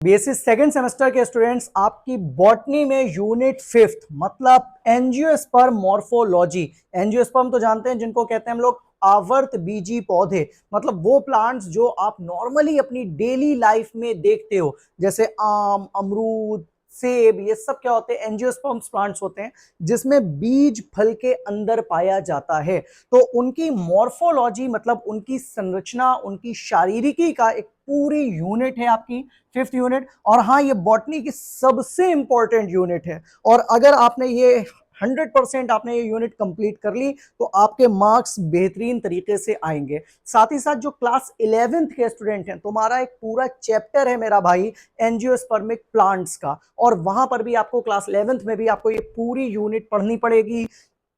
BSc second semester के students, आपकी botany में यूनिट 5th मतलब एंजियोस्पर्म मॉर्फोलॉजी। एंजियोस्पर्म तो जानते हैं, जिनको कहते हैं हम लोग आवर्त बीजी पौधे, मतलब वो प्लांट्स जो आप नॉर्मली अपनी डेली लाइफ में देखते हो, जैसे आम, अमरूद, सेब, ये सब क्या होते हैं? एंजियोस्पर्म्स प्लांट्स होते हैं, जिसमें बीज फल के अंदर पाया जाता है। तो उनकी मॉर्फोलॉजी मतलब उनकी संरचना, उनकी शारीरिकी का एक पूरी यूनिट है आपकी 5th यूनिट। और हाँ, ये बॉटनी की सबसे इंपॉर्टेंट यूनिट है। और अगर आपने ये 100% आपने ये यूनिट कंप्लीट कर ली तो आपके मार्क्स बेहतरीन तरीके से आएंगे। साथ ही साथ जो क्लास 11th के स्टूडेंट हैं, तुम्हारा एक पूरा चैप्टर है मेरा भाई एंजियोस्पर्मिक प्लांट्स का, और वहां पर भी आपको क्लास 11th में भी आपको ये पूरी यूनिट पढ़नी पड़ेगी।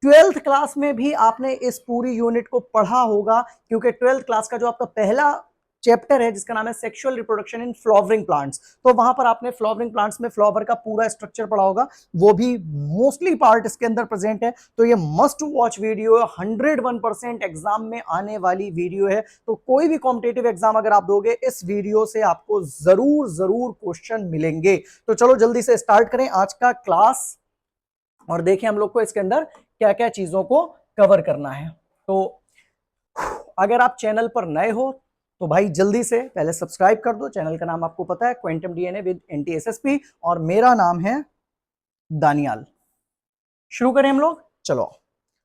12th क्लास में भी आपने इस पूरी यूनिट को पढ़ा होगा, क्योंकि 12th क्लास का जो आपका पहला चैप्टर है जिसका नाम है sexual reproduction in flowering plants, तो वहां पर आपने फ्लावरिंग प्लांट्स में फ्लावर का पूरा स्ट्रक्चर पढ़ा होगा, वो भी मोस्टली पार्ट इसके अंदर प्रेजेंट है। तो ये मस्ट वॉच वीडियो है, 101% एग्जाम में आने वाली वीडियो है। तो कोई भी कॉम्पिटेटिव एग्जाम अगर आप दोगे, इस वीडियो से आपको जरूर जरूर क्वेश्चन मिलेंगे। तो चलो जल्दी से स्टार्ट करें आज का क्लास और देखें हम लोग को इसके अंदर क्या क्या चीजों को कवर करना है। तो अगर आप चैनल पर नए हो तो भाई जल्दी से पहले सब्सक्राइब कर दो। चैनल का नाम आपको पता है, क्वांटम डीएनए विद एनटीएसएसपी, और मेरा नाम है दानियाल। शुरू करें हम लोग, चलो।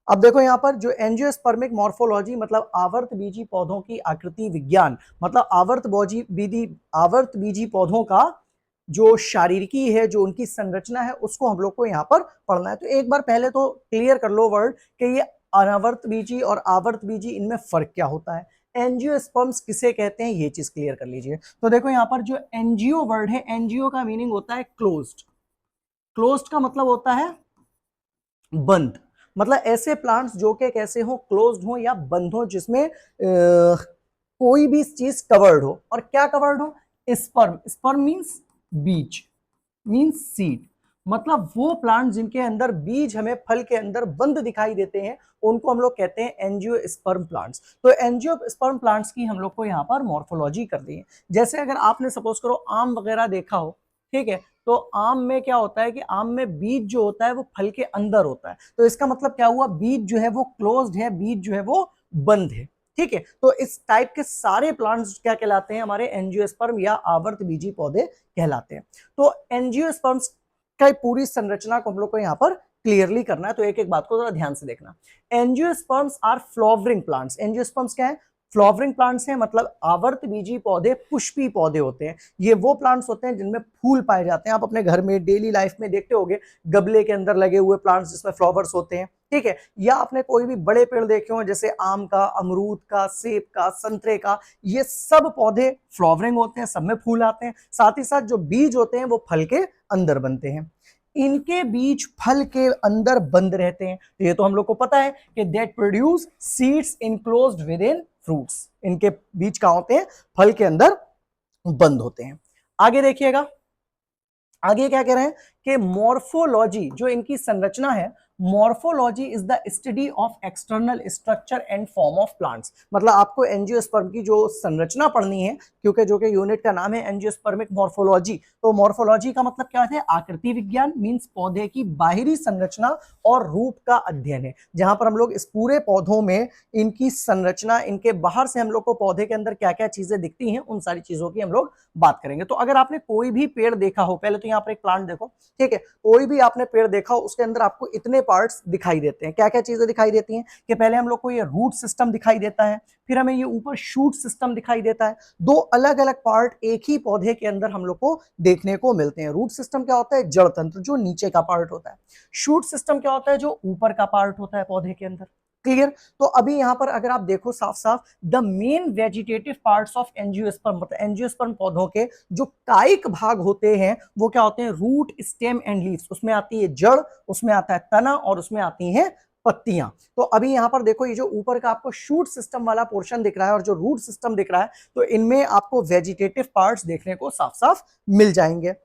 अब देखो यहां पर जो एंजियोस्पर्मिक मॉर्फोलॉजी मतलब आवर्त बीजी पौधों की आकृति विज्ञान, मतलब आवर्त बीजी पौधों का जो शारीरिकी है, जो उनकी संरचना है, उसको हम लोग को यहाँ पर पढ़ना है। तो एक बार पहले तो क्लियर कर लो वर्ड कि ये अनावर्त बीजी और आवर्त बीजी, इनमें फर्क क्या होता है, एंजियोस्पर्म्स किसे कहते हैं, ये चीज क्लियर कर लीजिए। तो देखो यहाँ पर जो एनजीओ वर्ड है, एनजीओ का मीनिंग होता है क्लोज्ड। क्लोज्ड का मतलब होता है बंद, मतलब ऐसे प्लांट्स जो कि कैसे हो, क्लोज्ड हो या बंद हो, जिसमें कोई भी चीज कवर्ड हो। और क्या कवर्ड हो? स्पर्म। स्पर्म मींस बीज, मींस सीड, मतलब वो प्लांट जिनके अंदर बीज हमें फल के अंदर बंद दिखाई देते हैं, उनको हम लोग कहते हैं एंजियोस्पर्म प्लांट्स। तो एंजियोस्पर्म प्लांट्स की हम लोग को यहाँ पर मॉर्फोलॉजी कर दी है। जैसे अगर आपने सपोज करो आम वगैरह देखा हो, ठीक है, तो आम में क्या होता है कि आम में बीज जो होता है वो फल के अंदर होता है। तो इसका मतलब क्या हुआ, बीज जो है वो क्लोज्ड है, बीज जो है वो बंद है। ठीक है, तो इस टाइप के सारे प्लांट्स क्या कहलाते हैं, हमारे एंजियोस्पर्म या आवर्त बीजी पौधे कहलाते हैं। तो एंजियोस्पर्म्स का पूरी संरचना को हम लोग को यहाँ पर क्लियरली करना है, तो एक एक बात को जरा ध्यान से देखना। Angiosperms are flowering plants. Angiosperms क्या है? फ्लावरिंग प्लांट्स हैं, मतलब आवर्त बीजी पौधे, पुष्पी पौधे होते हैं। ये वो प्लांट्स होते हैं जिनमें फूल पाए जाते हैं। आप अपने घर में डेली लाइफ में देखते होंगे गमले के अंदर लगे हुए प्लांट्स जिसमें फ्लावर्स होते हैं, ठीक है, या आपने कोई भी बड़े पेड़ देखे हो जैसे आम का, अमरूद का, सेब का, संतरे का, ये सब पौधे फ्लावरिंग होते हैं, सब में फूल आते हैं। साथ ही साथ जो बीज होते हैं वो फल के अंदर बनते हैं। इनके बीज फल के अंदर बंद रहते हैं, तो ये तो हम लोग को पता है कि that produce seeds enclosed with in fruits. इनके बीज कहां होते हैं? फल के अंदर बंद होते हैं। आगे देखिएगा, आगे क्या कह रहे हैं कि मॉर्फोलॉजी जो इनकी संरचना है, morphology is the study of external structure and form of plants. मतलब आपको एंजियोस्पर्म की जो संरचना पढ़नी है, क्योंकि जो कि यूनिट का नाम है एंजियोस्पर्मिक मॉर्फोलॉजी। तो मॉर्फोलॉजी का मतलब क्या है? आकृति विज्ञान, मींस पौधे की बाहरी संरचना और रूप का अध्ययन है, जहां पर हम लोग इस पूरे पौधों में इनकी संरचना, इनके बाहर से हम लोग को पौधे के अंदर क्या क्या चीजें दिखती हैं, उन सारी चीजों की हम लोग बात करेंगे। तो अगर आपने कोई भी पेड़ देखा हो, पहले तो यहाँ पर एक प्लांट देखो, ठीक है, कोई भी आपने पेड़ देखा हो, उसके अंदर आपको इतने पार्ट्स दिखाई देते हैं। क्या क्या चीजें दिखाई देती हैं कि पहले हम लोग को ये रूट सिस्टम दिखाई देता है, फिर हमें ये ऊपर शूट सिस्टम दिखाई देता है। दो अलग अलग पार्ट एक ही पौधे के अंदर हम लोग को देखने को मिलते हैं। रूट सिस्टम क्या होता है? जड़ तंत्र, जो नीचे का पार्ट होता है। शूट सिस्टम क्या होता है? जो ऊपर का पार्ट होता है पौधे के अंदर। क्लियर? तो अभी यहां पर अगर आप देखो साफ साफ, the main vegetative parts of angiosperm, मतलब एंजियोस्पर्म पौधों के जो कायिक भाग होते हैं वो क्या होते हैं? Root, stem and leaves. उसमें आती है जड़, उसमें आता है तना, और उसमें आती हैं पत्तियां। तो अभी यहां पर देखो, ये जो ऊपर का आपको शूट सिस्टम वाला पोर्शन दिख रहा है और जो रूट सिस्टम दिख रहा है, तो इनमें आपको वेजिटेटिव पार्ट्स देखने को साफ साफ मिल जाएंगे।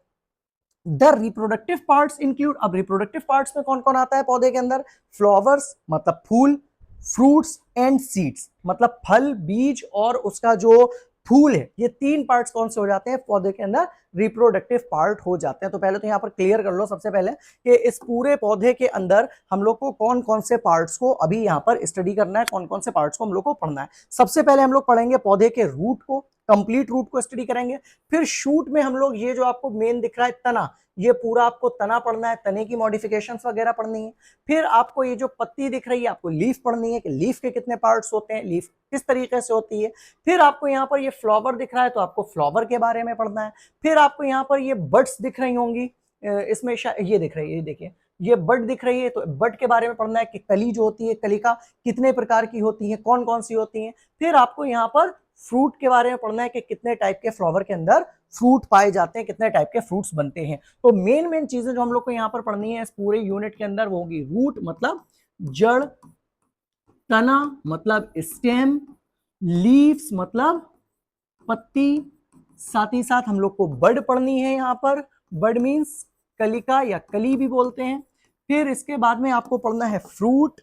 द रिप्रोडक्टिव पार्ट्स इंक्लूड, अब रिप्रोडक्टिव पार्ट्स में कौन कौन आता है पौधे के अंदर? फ्लावर्स मतलब फूल, फ्रूट्स एंड सीड्स मतलब फल, बीज और उसका जो फूल है, ये 3 पार्ट्स कौन से हो जाते हैं पौधे के अंदर, रिप्रोडक्टिव पार्ट हो जाते हैं। तो पहले तो यहाँ पर क्लियर कर लो सबसे पहले कि इस पूरे पौधे के अंदर हम लोग को कौन कौन से पार्ट्स को अभी यहाँ पर स्टडी करना है, कौन कौन से पार्ट्स को हम लोग को पढ़ना है। सबसे पहले हम लोग पढ़ेंगे पौधे के रूट को, कंप्लीट रूट को स्टडी करेंगे। फिर शूट में हम लोग ये जो आपको मेन दिख रहा है तना, ये पूरा आपको तना पढ़ना है, तने की मॉडिफिकेशंस वगैरह पढ़नी है। फिर आपको ये जो पत्ती दिख रही है आपको लीफ पढ़नी है कि लीफ के कितने पार्ट्स होते हैं, लीफ किस तरीके से होती है। फिर आपको यहाँ पर ये फ्लावर दिख रहा है तो आपको फ्लावर के बारे में पढ़ना है। फिर आपको यहाँ पर ये बड्स दिख रही होंगी, इसमें ये दिख रही है, ये देखिए ये बड दिख रही है, तो बड के बारे में पढ़ना है कि कली जो होती है, कलिका कितने प्रकार की होती है, कौन कौन सी होती है। फिर आपको यहाँ पर फ्रूट के बारे में पढ़ना है कि कितने टाइप के फ्लावर के अंदर फ्रूट पाए जाते हैं, कितने टाइप के फ्रूट्स बनते हैं। तो मेन चीजें जो हम लोग को यहाँ पर पढ़नी है इस पूरे यूनिट के अंदर वो होगी रूट मतलब जड़, तना मतलब स्टेम, लीव्स मतलब पत्ती, साथ ही साथ हम लोग को बड पढ़नी है। यहाँ पर बड मीन्स कलिका या कली भी बोलते हैं। फिर इसके बाद में आपको पढ़ना है फ्रूट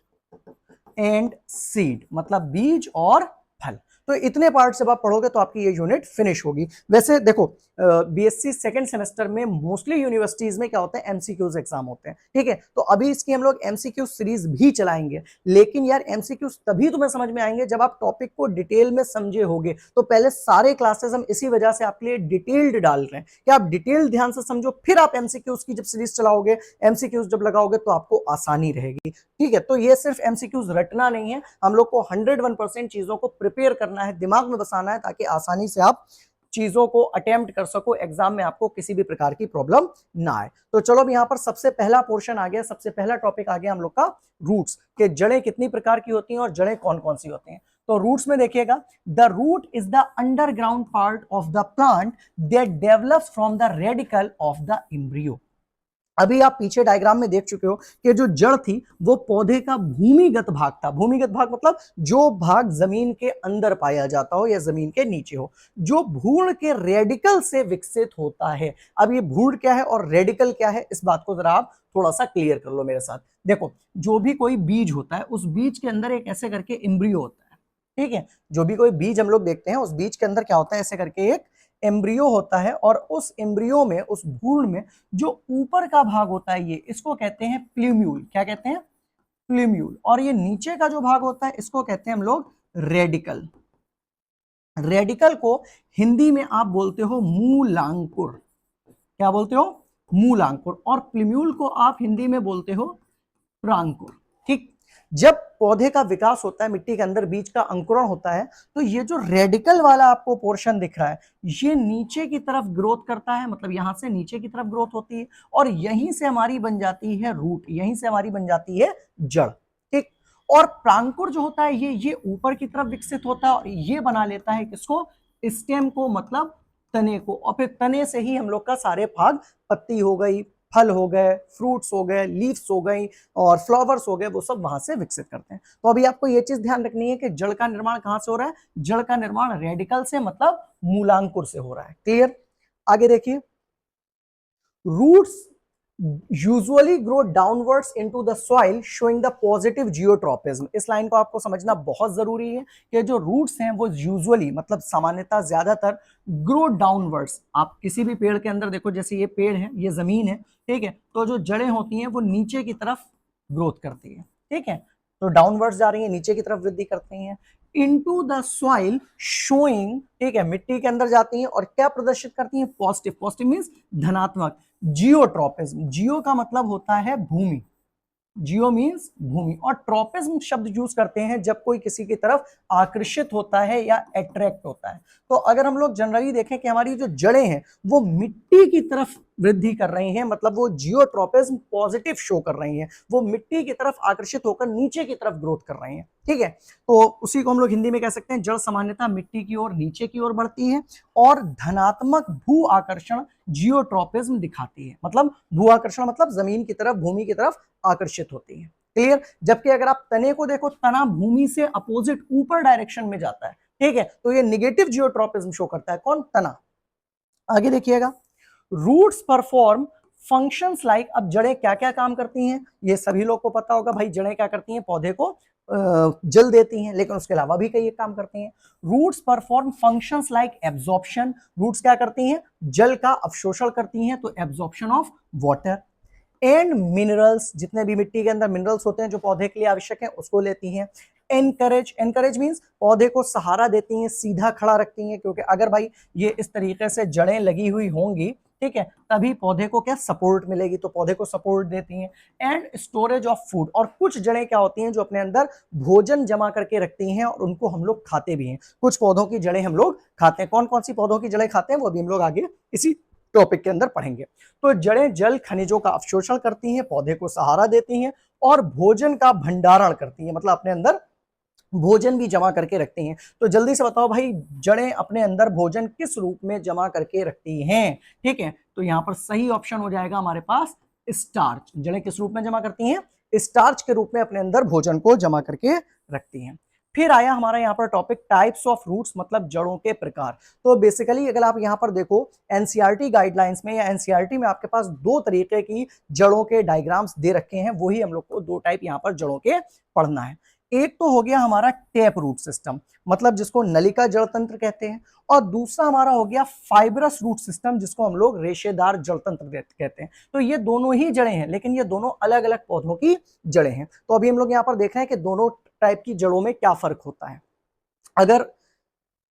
एंड सीड मतलब बीज और फल। तो इतने पार्ट जब आप पढ़ोगे तो आपकी ये यूनिट फिनिश होगी। वैसे देखो बीएससी सेकंड सेमेस्टर में मोस्टली यूनिवर्सिटीज में क्या होता है एमसीक्यूज एग्जाम होते हैं, ठीक है। तो अभी इसकी हम लोग एमसीक्यू सीरीज भी चलाएंगे, लेकिन यार एमसीक्यूज तभी तुम्हें समझ में आएंगे जब आप टॉपिक को डिटेल में समझे होगे। तो पहले सारे क्लासेस हम इसी वजह से आपके लिए डिटेल्ड डाल रहे हैं कि आप डिटेल ध्यान से समझो, फिर आप एमसीक्यूज की जब सीरीज चलाओगे, एमसीक्यूज जब लगाओगे तो आपको आसानी रहेगी, ठीक है। तो ये सिर्फ एमसीक्यूज रटना नहीं है, हम लोग को 101% चीजों को प्रिपेयर करना है, दिमाग में बसाना है, ताकि आसानी से आप चीजों को अटेम्प्ट कर सको, एग्जाम में आपको किसी भी प्रकार की प्रॉब्लम ना आए। तो चलो अब यहाँ पर सबसे पहला पोर्शन आ गया, सबसे पहला टॉपिक आ गया हम लोग का रूट्स के जड़ें कितनी प्रकार की होती हैं और जड़ें कौन कौन सी होती हैं। तो रूट्स में देखिएगा, the root is the underground part of the plant that develops from the radicle of the embryo. अभी आप पीछे डायग्राम में देख चुके हो कि जो जड़ थी वो पौधे का भूमिगत भाग था। भूमिगत भाग मतलब जो भाग जमीन के अंदर पाया जाता हो या जमीन के नीचे हो, जो भ्रूण के रेडिकल से विकसित होता है। अब ये भ्रूण क्या है और रेडिकल क्या है, इस बात को जरा आप थोड़ा सा क्लियर कर लो मेरे साथ। देखो, जो भी कोई बीज होता है उस बीज के अंदर एक ऐसे करके एम्ब्रियो होता है, ठीक है। जो भी कोई बीज हम लोग देखते हैं उस बीज के अंदर क्या होता है, ऐसे करके एक एम्ब्रियो होता है, और उस एम्ब्रियो में, उस भ्रूण में जो ऊपर का भाग होता है ये, इसको कहते हैं प्ल्यूम्यूल। क्या कहते हैं? प्ल्यूम्यूल। और ये नीचे का जो भाग होता है इसको कहते हैं हम लोग रेडिकल। रेडिकल को हिंदी में आप बोलते हो मूलांकुर। क्या बोलते हो? मूलांकुर। और प्ल्यूम्यूल को आप हिंदी में बोलते हो प्रांकुर, ठीक। जब पौधे का विकास होता है, मिट्टी के अंदर बीज का अंकुरण होता है, तो ये जो रेडिकल वाला आपको पोर्शन दिख रहा है ये नीचे की तरफ ग्रोथ करता है, मतलब यहां से नीचे की तरफ ग्रोथ होती है, और यहीं से हमारी बन जाती है रूट, यहीं से हमारी बन जाती है जड़, ठीक। और प्रांकुर जो होता है ये ऊपर की तरफ विकसित होता है और ये बना लेता है किसको? स्टेम को, मतलब तने को। और फिर तने से ही हम लोग का सारे भाग, पत्ती हो गई, फल हो गए, फ्रूट्स हो गए, लीव्स हो गई और फ्लावर्स हो गए, वो सब वहां से विकसित करते हैं। तो अभी आपको ये चीज ध्यान रखनी है कि जड़ का निर्माण कहां से हो रहा है? जड़ का निर्माण रेडिकल से, मतलब मूलांकुर से हो रहा है। क्लियर? आगे देखिए, roots usually grow downwards into the soil showing the positive geotropism। इस लाइन को आपको समझना बहुत जरूरी है कि जो रूट्स हैं वो यूजुअली, मतलब सामान्यतः ज्यादातर, ग्रो डाउनवर्ड्स। आप किसी भी पेड़ के अंदर देखो, जैसे ये पेड़ है, ये जमीन है, ठीक है, तो जो जड़ें होती हैं वो नीचे की तरफ ग्रोथ करती है, ठीक है। तो डाउनवर्ड्स जा रही है, नीचे की तरफ वृद्धि करती हैं। इनटू द सॉइल शोइंग, ठीक है, मिट्टी के अंदर जाती हैं और क्या प्रदर्शित करती हैं? पॉजिटिव। पॉजिटिव मींस धनात्मक। जियोट्रोपिज्म, जियो का मतलब होता है भूमि, जियो मीन्स भूमि, और ट्रोपिज्म शब्द यूज करते हैं जब कोई किसी की तरफ आकर्षित होता है या अट्रैक्ट होता है। तो अगर हम लोग जनरली देखें कि हमारी जो जड़ें हैं वो मिट्टी की तरफ वृद्धि कर रही हैं, मतलब वो जियोट्रोपिज्म पॉजिटिव शो कर रही हैं, वो मिट्टी की तरफ आकर्षित होकर नीचे की तरफ ग्रोथ कर रही हैं, ठीक है। तो उसी को हम लोग हिंदी में कह सकते हैं जड़ सामान्यतः मिट्टी की ओर, नीचे की ओर बढ़ती है और धनात्मक भू आकर्षण जियोट्रोपिज्म दिखाती है। मतलब भू आकर्षण मतलब जमीन की तरफ, भूमि की तरफ आकर्षित होती है। क्लियर? जबकि अगर आप तने को देखो, तना भूमि से अपोजिट ऊपर डायरेक्शन में जाता है, ठीक है, तो ये निगेटिव जियोट्रोपिज्म शो करता है। कौन? तना। आगे देखिएगा, रूट्स परफॉर्म फंक्शंस लाइक। अब जड़ें क्या क्या काम करती हैं ये सभी लोग को पता होगा भाई, जड़ें क्या करती हैं? पौधे को जल देती हैं, लेकिन उसके अलावा भी कई काम करती हैं। Roots perform functions like absorption, roots क्या करती हैं, जल का अवशोषण करती हैं, तो absorption of water. And minerals, जितने भी मिट्टी के अंदर मिनरल्स होते हैं जो पौधे के लिए आवश्यक है, उसको लेती हैं। एनकरेज, एनकरेज मींस पौधे को सहारा देती हैं, सीधा खड़ा रखती हैं, क्योंकि अगर भाई ये इस तरीके से जड़ें लगी हुई होंगी, ठीक है, तभी पौधे को क्या सपोर्ट मिलेगी, तो पौधे को सपोर्ट देती हैं। एंड स्टोरेज ऑफ फूड, और कुछ जड़ें क्या होती हैं जो अपने अंदर भोजन जमा करके रखती हैं और उनको हम लोग खाते भी हैं। कुछ पौधों की जड़ें हम लोग खाते हैं। कौन कौन सी पौधों की जड़ें खाते हैं वो भी हम लोग आगे इसी टॉपिक के अंदर पढ़ेंगे। तो जड़ें जल खनिजों का अवशोषण करती हैं, पौधे को सहारा देती हैं और भोजन का भंडारण करती हैं, मतलब अपने अंदर भोजन भी जमा करके रखती हैं। तो जल्दी से बताओ भाई, जड़ें अपने अंदर भोजन किस रूप में जमा करके रखती हैं? ठीक है, तो यहां पर सही ऑप्शन हो जाएगा हमारे पास स्टार्च। जड़ें किस रूप में जमा करती हैं? स्टार्च के रूप में अपने अंदर भोजन को जमा करके रखती हैं। फिर आया हमारा यहाँ पर टॉपिक टाइप्स ऑफ रूट्स, मतलब जड़ों के प्रकार। तो बेसिकली अगर आप यहाँ पर देखो एनसीईआरटी गाइडलाइंस में या एनसीईआरटी में आपके पास दो तरीके की जड़ों के डायग्राम्स दे रखे हैं, वही हम लोग को दो टाइप यहाँ पर जड़ों के पढ़ना है। एक तो हो गया हमारा टैप रूट सिस्टम, मतलब जिसको नलिका जड़ तंत्र कहते हैं, और दूसरा हमारा हो गया फाइब्रस रूट सिस्टम, जिसको हम लोग रेशेदार जड़ तंत्र कहते हैं। तो ये दोनों ही जड़ें हैं, लेकिन ये दोनों अलग अलग पौधों की जड़ें हैं। तो अभी हम लोग यहाँ पर देख रहे हैं कि दोनों टाइप की जड़ों में क्या फर्क होता है। अगर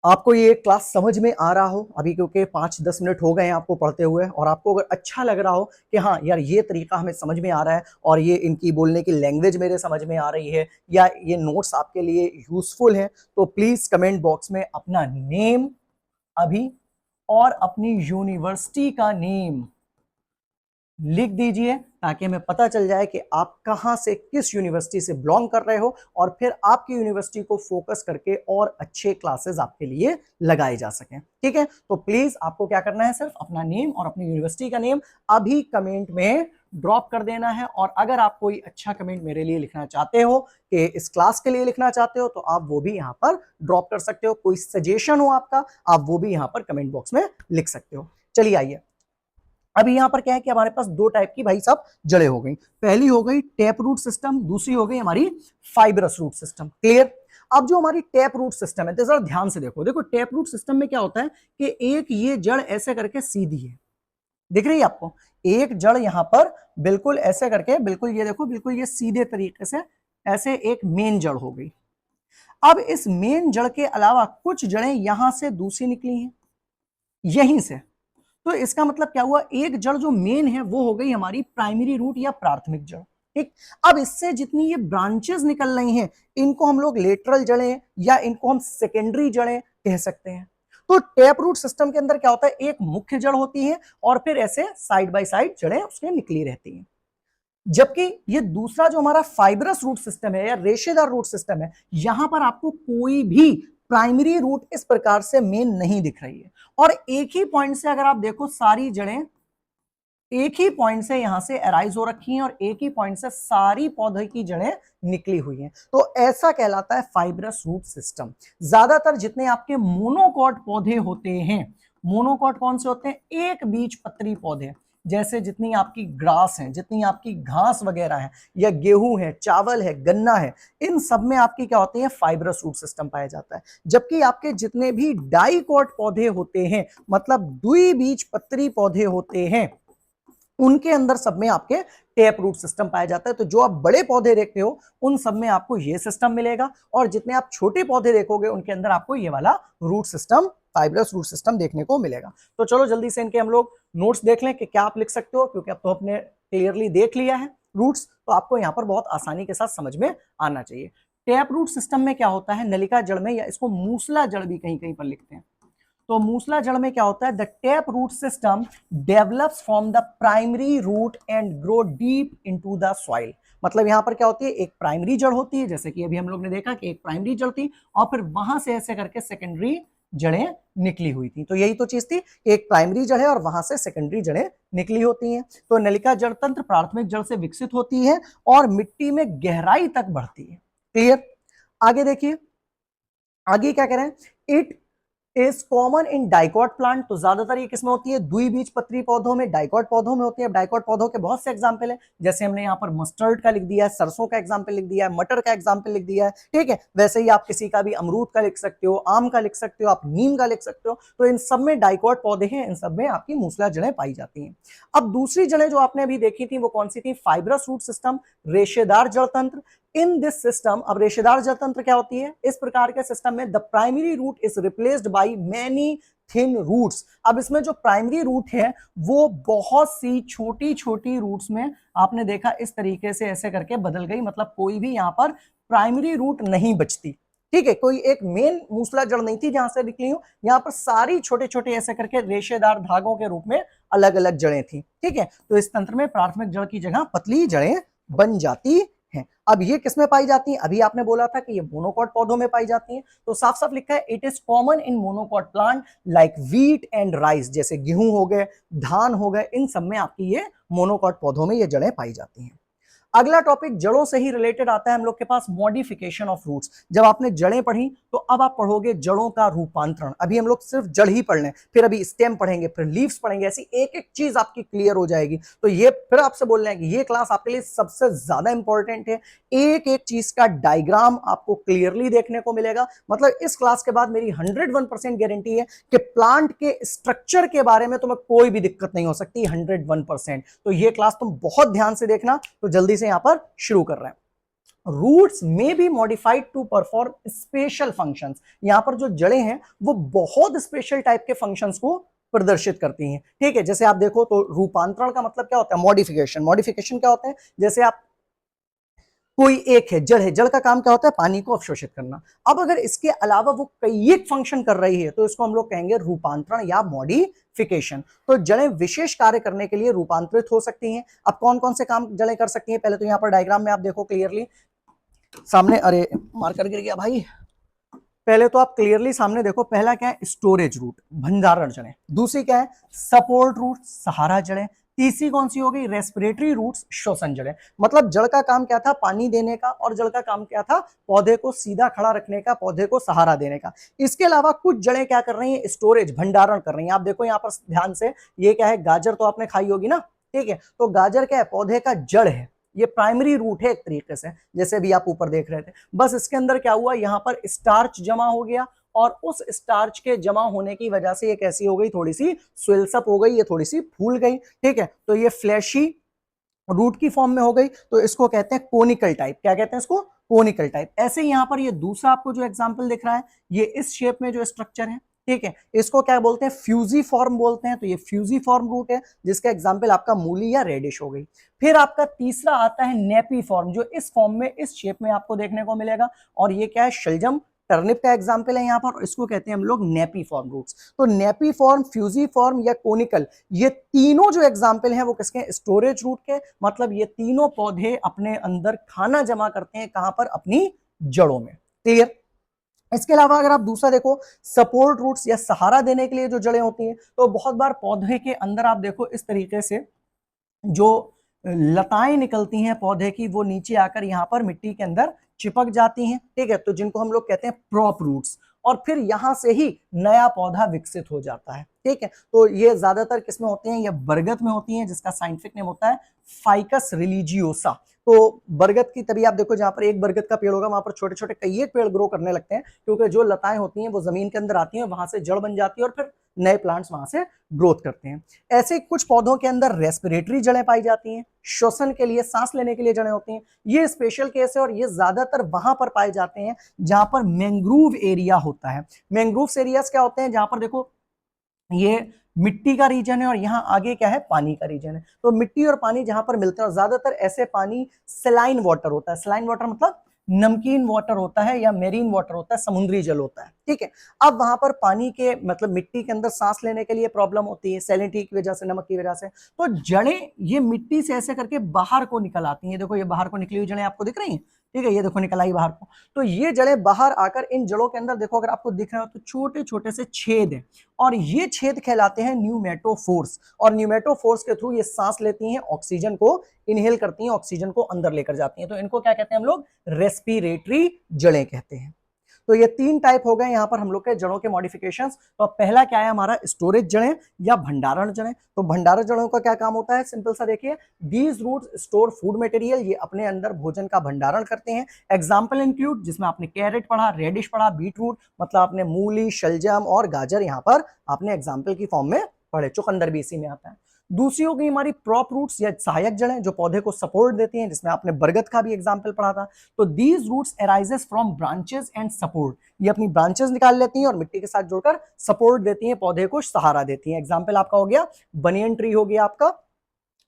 आपको ये क्लास समझ में आ रहा हो अभी, क्योंकि 5-10 मिनट हो गए हैं आपको पढ़ते हुए, और आपको अगर अच्छा लग रहा हो कि हाँ यार ये तरीका हमें समझ में आ रहा है और ये इनकी बोलने की लैंग्वेज मेरे समझ में आ रही है, या ये नोट्स आपके लिए यूजफुल है, तो प्लीज कमेंट बॉक्स में अपना नेम अभी और अपनी यूनिवर्सिटी का नेम लिख दीजिए, ताकि हमें पता चल जाए कि आप कहां से, किस यूनिवर्सिटी से बिलोंग कर रहे हो, और फिर आपकी यूनिवर्सिटी को फोकस करके और अच्छे क्लासेस आपके लिए लगाए जा सकें। ठीक है, तो प्लीज आपको क्या करना है, सिर्फ अपना नेम और अपनी यूनिवर्सिटी का नेम अभी कमेंट में ड्रॉप कर देना है। और अगर आप कोई अच्छा कमेंट मेरे लिए लिखना चाहते हो, कि इस क्लास के लिए लिखना चाहते हो, तो आप वो भी यहाँ पर ड्रॉप कर सकते हो। कोई सजेशन हो आपका, आप वो भी यहाँ पर कमेंट बॉक्स में लिख सकते हो। चलिए आइए, अभी यहां पर क्या है कि हमारे पास दो टाइप की भाई साहब जड़ें हो गई। पहली हो गई टैप रूट सिस्टम, दूसरी हो गई हमारी फाइब्रस रूट सिस्टम। क्लियर? अब जो हमारी टैप रूट सिस्टम है, तो जरा ध्यान से देखो। देखो टैप रूट सिस्टम में क्या होता है कि एक ये जड़ ऐसे करके सीधी है, दिख रही है आपको? एक जड़ यहां पर बिल्कुल ऐसे करके, बिल्कुल ये देखो, बिल्कुल ये सीधे तरीके से ऐसे एक मेन जड़ हो गई। अब इस मेन जड़ के अलावा कुछ जड़ें यहां से दूसरी निकली हैं, यहीं से। तो इसका मतलब क्या हुआ, एक जड़ जो मेन है वो हो गई हमारी प्राइमरी रूट या प्राथमिक जड़। ठीक, अब इससे जितनी ये ब्रांचेस निकल रही हैं, इनको हम लोग लेटरल जड़ें या इनको हम सेकेंडरी जड़ें कह सकते हैं। तो टैप रूट सिस्टम के अंदर क्या होता है, एक मुख्य जड़ होती है और फिर ऐसे साइड बाय साइड जड़ें उसके निकली रहती हैं। जबकि ये दूसरा जो हमारा फाइब्रस रूट सिस्टम है या रेशेदार रूट सिस्टम है, यहां पर आपको कोई भी प्राइमरी रूट इस प्रकार से मेन नहीं दिख रही है, और एक ही पॉइंट से अगर आप देखो सारी जड़ें एक ही पॉइंट से यहां से अराइज हो रखी हैं और एक ही पॉइंट से सारी पौधे की जड़ें निकली हुई हैं। तो ऐसा कहलाता है फाइब्रस रूट सिस्टम। ज्यादातर जितने आपके मोनोकॉट पौधे होते हैं, मोनोकॉट कौन से होते हैं, एक बीज पत्री पौधे, जैसे जितनी आपकी ग्रास है, जितनी आपकी घास वगैरह है, या गेहूं है, चावल है, गन्ना है, इन सब में आपकी क्या होती है, फाइब्रस रूट सिस्टम पाया जाता है। जबकि आपके जितने भी डाइकॉट पौधे होते हैं, मतलब द्विबीज पत्री पौधे होते हैं, उनके अंदर सब में आपके टैप रूट सिस्टम पाया जाता है। तो जो आप बड़े पौधे देखते हो उन सब में आपको ये सिस्टम मिलेगा, और जितने आप छोटे पौधे देखोगे उनके अंदर आपको ये वाला root system, fibrous root system देखने को मिलेगा। तो चलो जल्दी से इनके हम लोग नोट्स देख लें कि क्या आप लिख सकते हो, क्योंकि अब तो आपने क्लियरली देख लिया है रूट्स, तो आपको यहाँ पर बहुत आसानी के साथ समझ में आना चाहिए। टैप रूट सिस्टम में क्या होता है, नलिका जड़ में, या इसको मूसला जड़ भी कहीं कहीं पर लिखते हैं, तो मूसला जड़ में क्या होता है, the tap root system develops from the primary root and grow deep into the soil. मतलब यहां पर क्या होती है, एक प्राइमरी जड़ होती है, जैसे कि अभी हम लोग ने देखा कि एक प्राइमरी जड़ थी और फिर वहां से ऐसे करके सेकेंडरी जड़ें निकली हुई थी। तो यही तो चीज थी, एक प्राइमरी जड़ है और वहां से सेकेंडरी जड़ें निकली होती हैं। तो नलिका जड़ तंत्र प्राथमिक जड़ से विकसित होती है और मिट्टी में गहराई तक बढ़ती है। क्लियर? आगे देखिए, आगे क्या कह रहे हैं, it is common in dicot plant, तो ज्यादातर ये किसमें होती है, द्विबीजपत्री पौधों में, डाइकॉट पौधों में होती है। डाइकॉट पौधों के बहुत से एग्जांपल है, जैसे हमने यहाँ पर मस्टर्ड का लिख दिया है, सरसों का एग्जांपल लिख दिया है, मटर का एग्जांपल लिख दिया है, ठीक है। वैसे ही आप किसी का भी अमरूद का लिख सकते हो, आम का लिख सकते हो, आप नीम का लिख सकते हो। तो इन सब में डाइकॉट पौधे हैं, इन सब में आपकी मूसला जड़ें पाई जाती हैं। अब दूसरी जड़ें जो आपने अभी देखी थी वो कौन सी थी, फाइब्रस रूट सिस्टम, रेशेदार जड़ तंत्र। इन दिस सिस्टम, अब रेशेदार जड़ तंत्र क्या होती है, इस प्रकार के सिस्टम में the primary root is replaced by many thin roots. अब इसमें जो प्राइमरी रूट है वो बहुत सी छोटी छोटी रूट्स में आपने देखा इस तरीके से ऐसे करके बदल गई, मतलब कोई भी यहां पर प्राइमरी रूट नहीं बचती, ठीक है। कोई एक मेन मूसला जड़ नहीं थी जहां से निकली हूं, यहां पर सारी छोटे छोटे ऐसे करके रेशेदार धागों के रूप में अलग अलग जड़ें थी, ठीक है। तो इस तंत्र में प्राथमिक जड़ की जगह पतली जड़ें बन जाती हैं। अब ये किसमें पाई जाती हैं, अभी आपने बोला था कि ये मोनोकॉट पौधों में पाई जाती हैं, तो साफ साफ लिखा है it is common in monocot plant like wheat and rice, जैसे गेहूं हो गए, धान हो गए, इन सब में आपकी ये मोनोकॉट पौधों में ये जड़ें पाई जाती हैं। अगला टॉपिक जड़ों से ही रिलेटेड आता है हम लोग के पास, मॉडिफिकेशन ऑफ रूट्स। जब आपने जड़ें पढ़ी तो अब आप पढ़ोगे जड़ों का रूपांतरण। अभी हम लोग सिर्फ जड़ ही पढ़ लें, फिर अभी स्टेम पढ़ेंगे, फिर लीव्स पढ़ेंगे, ऐसी एक एक चीज आपकी क्लियर हो जाएगी। तो ये फिर आपसे बोल रहे हैं कि ये क्लास आपके लिए सबसे ज्यादा इंपॉर्टेंट है। एक एक चीज का डायग्राम आपको क्लियरली देखने को मिलेगा। मतलब इस क्लास के बाद मेरी 101% गारंटी है कि प्लांट के स्ट्रक्चर के बारे में तुम्हें कोई भी दिक्कत नहीं हो सकती, 101%। तो ये क्लास तुम बहुत ध्यान से देखना। तो जल्दी से यहां पर शुरू कर रहे हैं। Roots may be modified to perform special functions. यहां पर जो जड़ें हैं वो बहुत स्पेशल टाइप के फंक्शंस को प्रदर्शित करती हैं, ठीक है। जैसे आप देखो तो रूपांतरण का मतलब क्या होता है, मॉडिफिकेशन। मॉडिफिकेशन क्या होता है, जैसे आप कोई एक है, जड़ है, जड़ का काम क्या होता है, पानी को अवशोषित करना। अब अगर इसके अलावा वो कई एक फंक्शन कर रही है तो इसको हम लोग कहेंगे रूपांतरण या मॉडिफिकेशन। तो जड़ें विशेष कार्य करने के लिए रूपांतरित हो सकती हैं। अब कौन कौन से काम जड़ें कर सकती हैं, पहले तो यहाँ पर डायग्राम में आप देखो क्लियरली सामने, अरे मार्कर गिर गया भाई। पहले तो आप क्लियरली सामने देखो, पहला क्या है, स्टोरेज रूट, भंडारण जड़ें। दूसरी क्या है, सपोर्ट रूट, सहारा जड़ें। तीसरी कौन सी हो गई, रेस्पिरेटरी रूट्स, श्वसन जड़ें। मतलब जड़ का काम क्या था, पानी देने का, और जड़ का काम क्या था, पौधे को सीधा खड़ा रखने का, पौधे को सहारा देने का। इसके अलावा कुछ जड़ें क्या कर रही हैं, स्टोरेज, भंडारण कर रही हैं। आप देखो यहाँ पर ध्यान से, ये क्या है, गाजर तो आपने खाई होगी ना, ठीक है। तो गाजर क्या है, पौधे का जड़ है, ये प्राइमरी रूट है एक तरीके से, जैसे भी आप ऊपर देख रहे थे। बस इसके अंदर क्या हुआ, यहाँ पर स्टार्च जमा हो गया, और उस स्टार्च के जमा होने की वजह से ये कैसी हो गई, थोड़ी सी स्वेल्सअप हो गई, ये थोड़ी सी फूल गई, ठीक है। तो ये फ्लैशी रूट की फॉर्म में हो गई, तो इसको कहते हैं कोनिकल टाइप। क्या कहते हैं इसको, कोनिकल टाइप। ऐसे ही यहाँ पर ये दूसरा आपको जो एग्जाम्पल दिख रहा है, ये इस शेप में जो स्ट्रक्चर है, ठीक है, इसको क्या बोलते हैं, फ्यूजीफॉर्म बोलते हैं। तो ये फ्यूजीफॉर्म रूट है, जिसका एग्जाम्पल आपका मूली या रेडिश हो गई। फिर आपका तीसरा आता है नेपी फॉर्म, जो इस फॉर्म में, इस शेप में आपको देखने को मिलेगा, और ये क्या है, शलजम, टर्निप का एग्जाम्पल है यहाँ पर, इसको कहते हैं हम लोग नेपी फॉर्म रूट्स। तो नेपी फॉर्म, फ्यूजी फॉर्म या कोनिकल, ये तीनों जो एग्जाम्पल हैं वो किसके, स्टोरेज रूट के। मतलब ये तीनों पौधे अपने अंदर खाना जमा करते हैं, कहां पर, अपनी जड़ों में। क्लियर। इसके अलावा अगर आप दूसरा देखो, सपोर्ट रूट्स या सहारा देने के लिए जो जड़ें होती हैं, तो बहुत बार पौधे के अंदर आप देखो इस तरीके से जो लताएं निकलती हैं पौधे की, वो नीचे आकर यहाँ पर मिट्टी के अंदर चिपक जाती हैं, ठीक है। तो जिनको हम लोग कहते हैं प्रॉप रूट्स, और फिर यहां से ही नया पौधा विकसित हो जाता है, ठीक है। तो ये ज्यादातर किसमें होते हैं, ये बरगद में होती हैं, जिसका साइंटिफिक नेम होता है फाइकस रिलीजियोसा। तो बरगद की, तभी आप देखो जहां पर एक बरगद का पेड़ होगा वहां पर छोटे छोटे कई एक पेड़ ग्रो करने लगते हैं, क्योंकि जो लताएं होती हैं वो जमीन के अंदर आती हैं, वहां से जड़ बन जाती है, और फिर नए प्लांट्स वहां से ग्रोथ करते हैं। ऐसे कुछ पौधों के अंदर रेस्पिरेटरी जड़ें पाई जाती हैं, श्वसन के लिए, सांस लेने के लिए जड़ें होती हैं। ये स्पेशल केस है, और ये ज्यादातर वहां पर पाए जाते हैं जहां पर मैंग्रोव एरिया होता है। मैंग्रोव एरियाज क्या होते हैं, जहां पर देखो ये मिट्टी का रीजन है, और यहाँ आगे क्या है, पानी का रीजन है। तो मिट्टी और पानी जहां पर मिलते हैं, और ज्यादातर ऐसे पानी सलाइन वाटर होता है। सलाइन वाटर मतलब नमकीन वाटर होता है, या मेरीन वाटर होता है, समुद्री जल होता है, ठीक है। अब वहां पर पानी के, मतलब मिट्टी के अंदर सांस लेने के लिए प्रॉब्लम होती है, सैलिनिटी की वजह से, नमक की वजह से। तो जड़ें ये मिट्टी से ऐसे करके बाहर को निकल आती हैं। देखो ये बाहर को निकली हुई जड़ें आपको दिख रही हैं, ठीक है, ये देखो निकल आई बाहर को। तो ये जड़ें बाहर आकर इन जड़ों के अंदर देखो, अगर आपको दिख रहे हो तो छोटे छोटे से छेद हैं, और ये छेद कहलाते हैं न्यूमेटोफोर्स। और न्यूमेटोफोर्स के थ्रू ये सांस लेती हैं, ऑक्सीजन को इनहेल करती हैं, ऑक्सीजन को अंदर लेकर जाती हैं। तो इनको क्या कहते हैं हम लोग, रेस्पिरेटरी जड़ें कहते हैं। तो ये 3 टाइप हो गए यहाँ पर हम लोग के जड़ों के मॉडिफिकेशंस। तो अब पहला क्या है हमारा, स्टोरेज जड़ें या भंडारण जड़ें। तो भंडारण जड़ों का क्या काम होता है, सिंपल सा देखिए, these roots store food material, ये अपने अंदर भोजन का भंडारण करते हैं। एग्जाम्पल इंक्लूड, जिसमें आपने कैरेट पढ़ा, रेडिश पढ़ा, बीटरूट, मतलब आपने मूली, शलजम और गाजर यहाँ पर आपने एग्जाम्पल की फॉर्म में पढ़े, चुकंदर भी इसी में आता है। दूसरी हो गई हमारी प्रॉप रूट्स या सहायक जड़ें, जो पौधे को सपोर्ट देती हैं, जिसमें आपने बरगद का भी एग्जाम्पल पढ़ा था। तो these roots arises from branches and support, ये अपनी ब्रांचेस निकाल लेती हैं और मिट्टी के साथ जुड़कर सपोर्ट देती हैं, पौधे को सहारा देती हैं। एग्जाम्पल आपका हो गया बनियन ट्री, हो गया आपका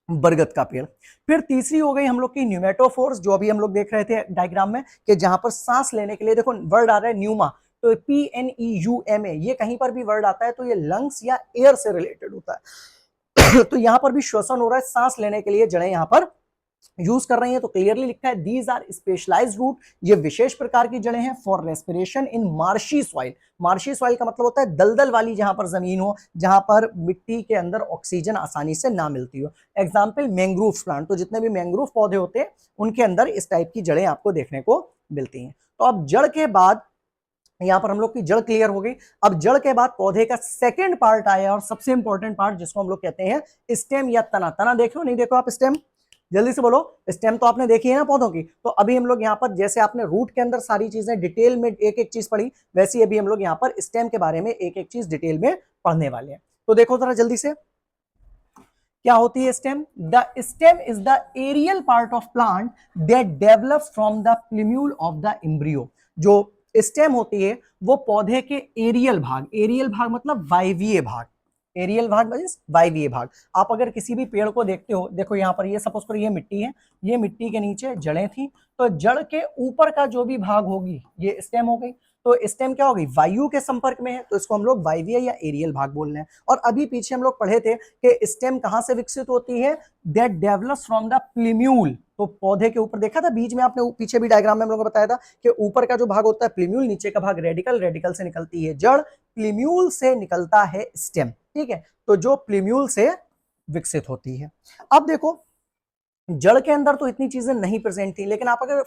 बरगद का पेड़। फिर तीसरी हो गई हम लोग की न्यूमेटोफोर्स, जो अभी हम लोग देख रहे थे डायग्राम में, कि जहां पर सांस लेने के लिए देखो वर्ड आ रहा है न्यूमा, तो PNEUMA, ये कहीं पर भी वर्ड आता है तो ये लंग्स या एयर से रिलेटेड होता है। तो यहां पर भी श्वसन हो रहा है, सांस लेने के लिए जड़ें यहां पर यूज कर रही हैं। तो क्लियरली लिखा है दीज आर स्पेशलाइज्ड रूट, ये विशेष प्रकार की जड़ें हैं for respiration in marshy soil. Marshy soil का मतलब होता है दलदल वाली जहां पर जमीन हो, जहां पर मिट्टी के अंदर ऑक्सीजन आसानी से ना मिलती हो। एग्जाम्पल मैंग्रोव प्लांट, तो जितने भी मैंग्रोव पौधे होते हैं उनके अंदर इस टाइप की जड़ें आपको देखने को मिलती हैं। तो अब जड़ के बाद यहां पर हम लोग की जड़ क्लियर हो गई। अब जड़ के बाद पौधे का सेकंड पार्ट आया और सबसे इंपॉर्टेंट पार्ट, जिसको हम लोग कहते हैं स्टेम या तना। तना देखो नहीं देखो आप स्टेम, जल्दी से बोलो। स्टेम तो आपने देखी है ना पौधों की। तो अभी हम लोग यहाँ पर, जैसे आपने रूट के अंदर सारी चीजें डिटेल में एक एक चीज पढ़ी, वैसे ही अभी हम लोग यहाँ पर स्टेम के बारे में एक एक चीज डिटेल में पढ़ने वाले हैं। तो देखो जरा जल्दी से, क्या होती है stem? The stem is the aerial part of plant that develops from the plumule of the embryo. जो स्टेम होती है वो पौधे के एरियल भाग, एरियल भाग मतलब वायवीय भाग, एरियल भाग मतलब वायवीय भाग। आप अगर किसी भी पेड़ को देखते हो, देखो यहाँ पर ये सपोज करो ये मिट्टी है, ये मिट्टी के नीचे जड़ें थी, तो जड़ के ऊपर का जो भी भाग होगी ये स्टेम हो गई। तो स्टेम क्या हो गई, वायु के संपर्क में है, तो इसको हम लोग वायवीय या एरियल भाग बोल रहे हैं। और अभी पीछे हम लोग पढ़े थे कि स्टेम कहां से विकसित होती है, दैट डेवलप्स फ्रॉम द प्लिम्यूल। तो पौधे के ऊपर देखा था बीच में, आपने पीछे भी डायग्राम में हम लोगों को बताया था कि ऊपर का जो भाग होता है प्लिम्यूल, नीचे का भाग रेडिकल, रेडिकल से निकलती है जड़, प्लिम्यूल से निकलता है स्टेम। ठीक है, तो जो प्लिम्यूल से विकसित होती है। अब देखो जड़ के अंदर तो इतनी चीजें नहीं प्रेजेंट थी, लेकिन आप अगर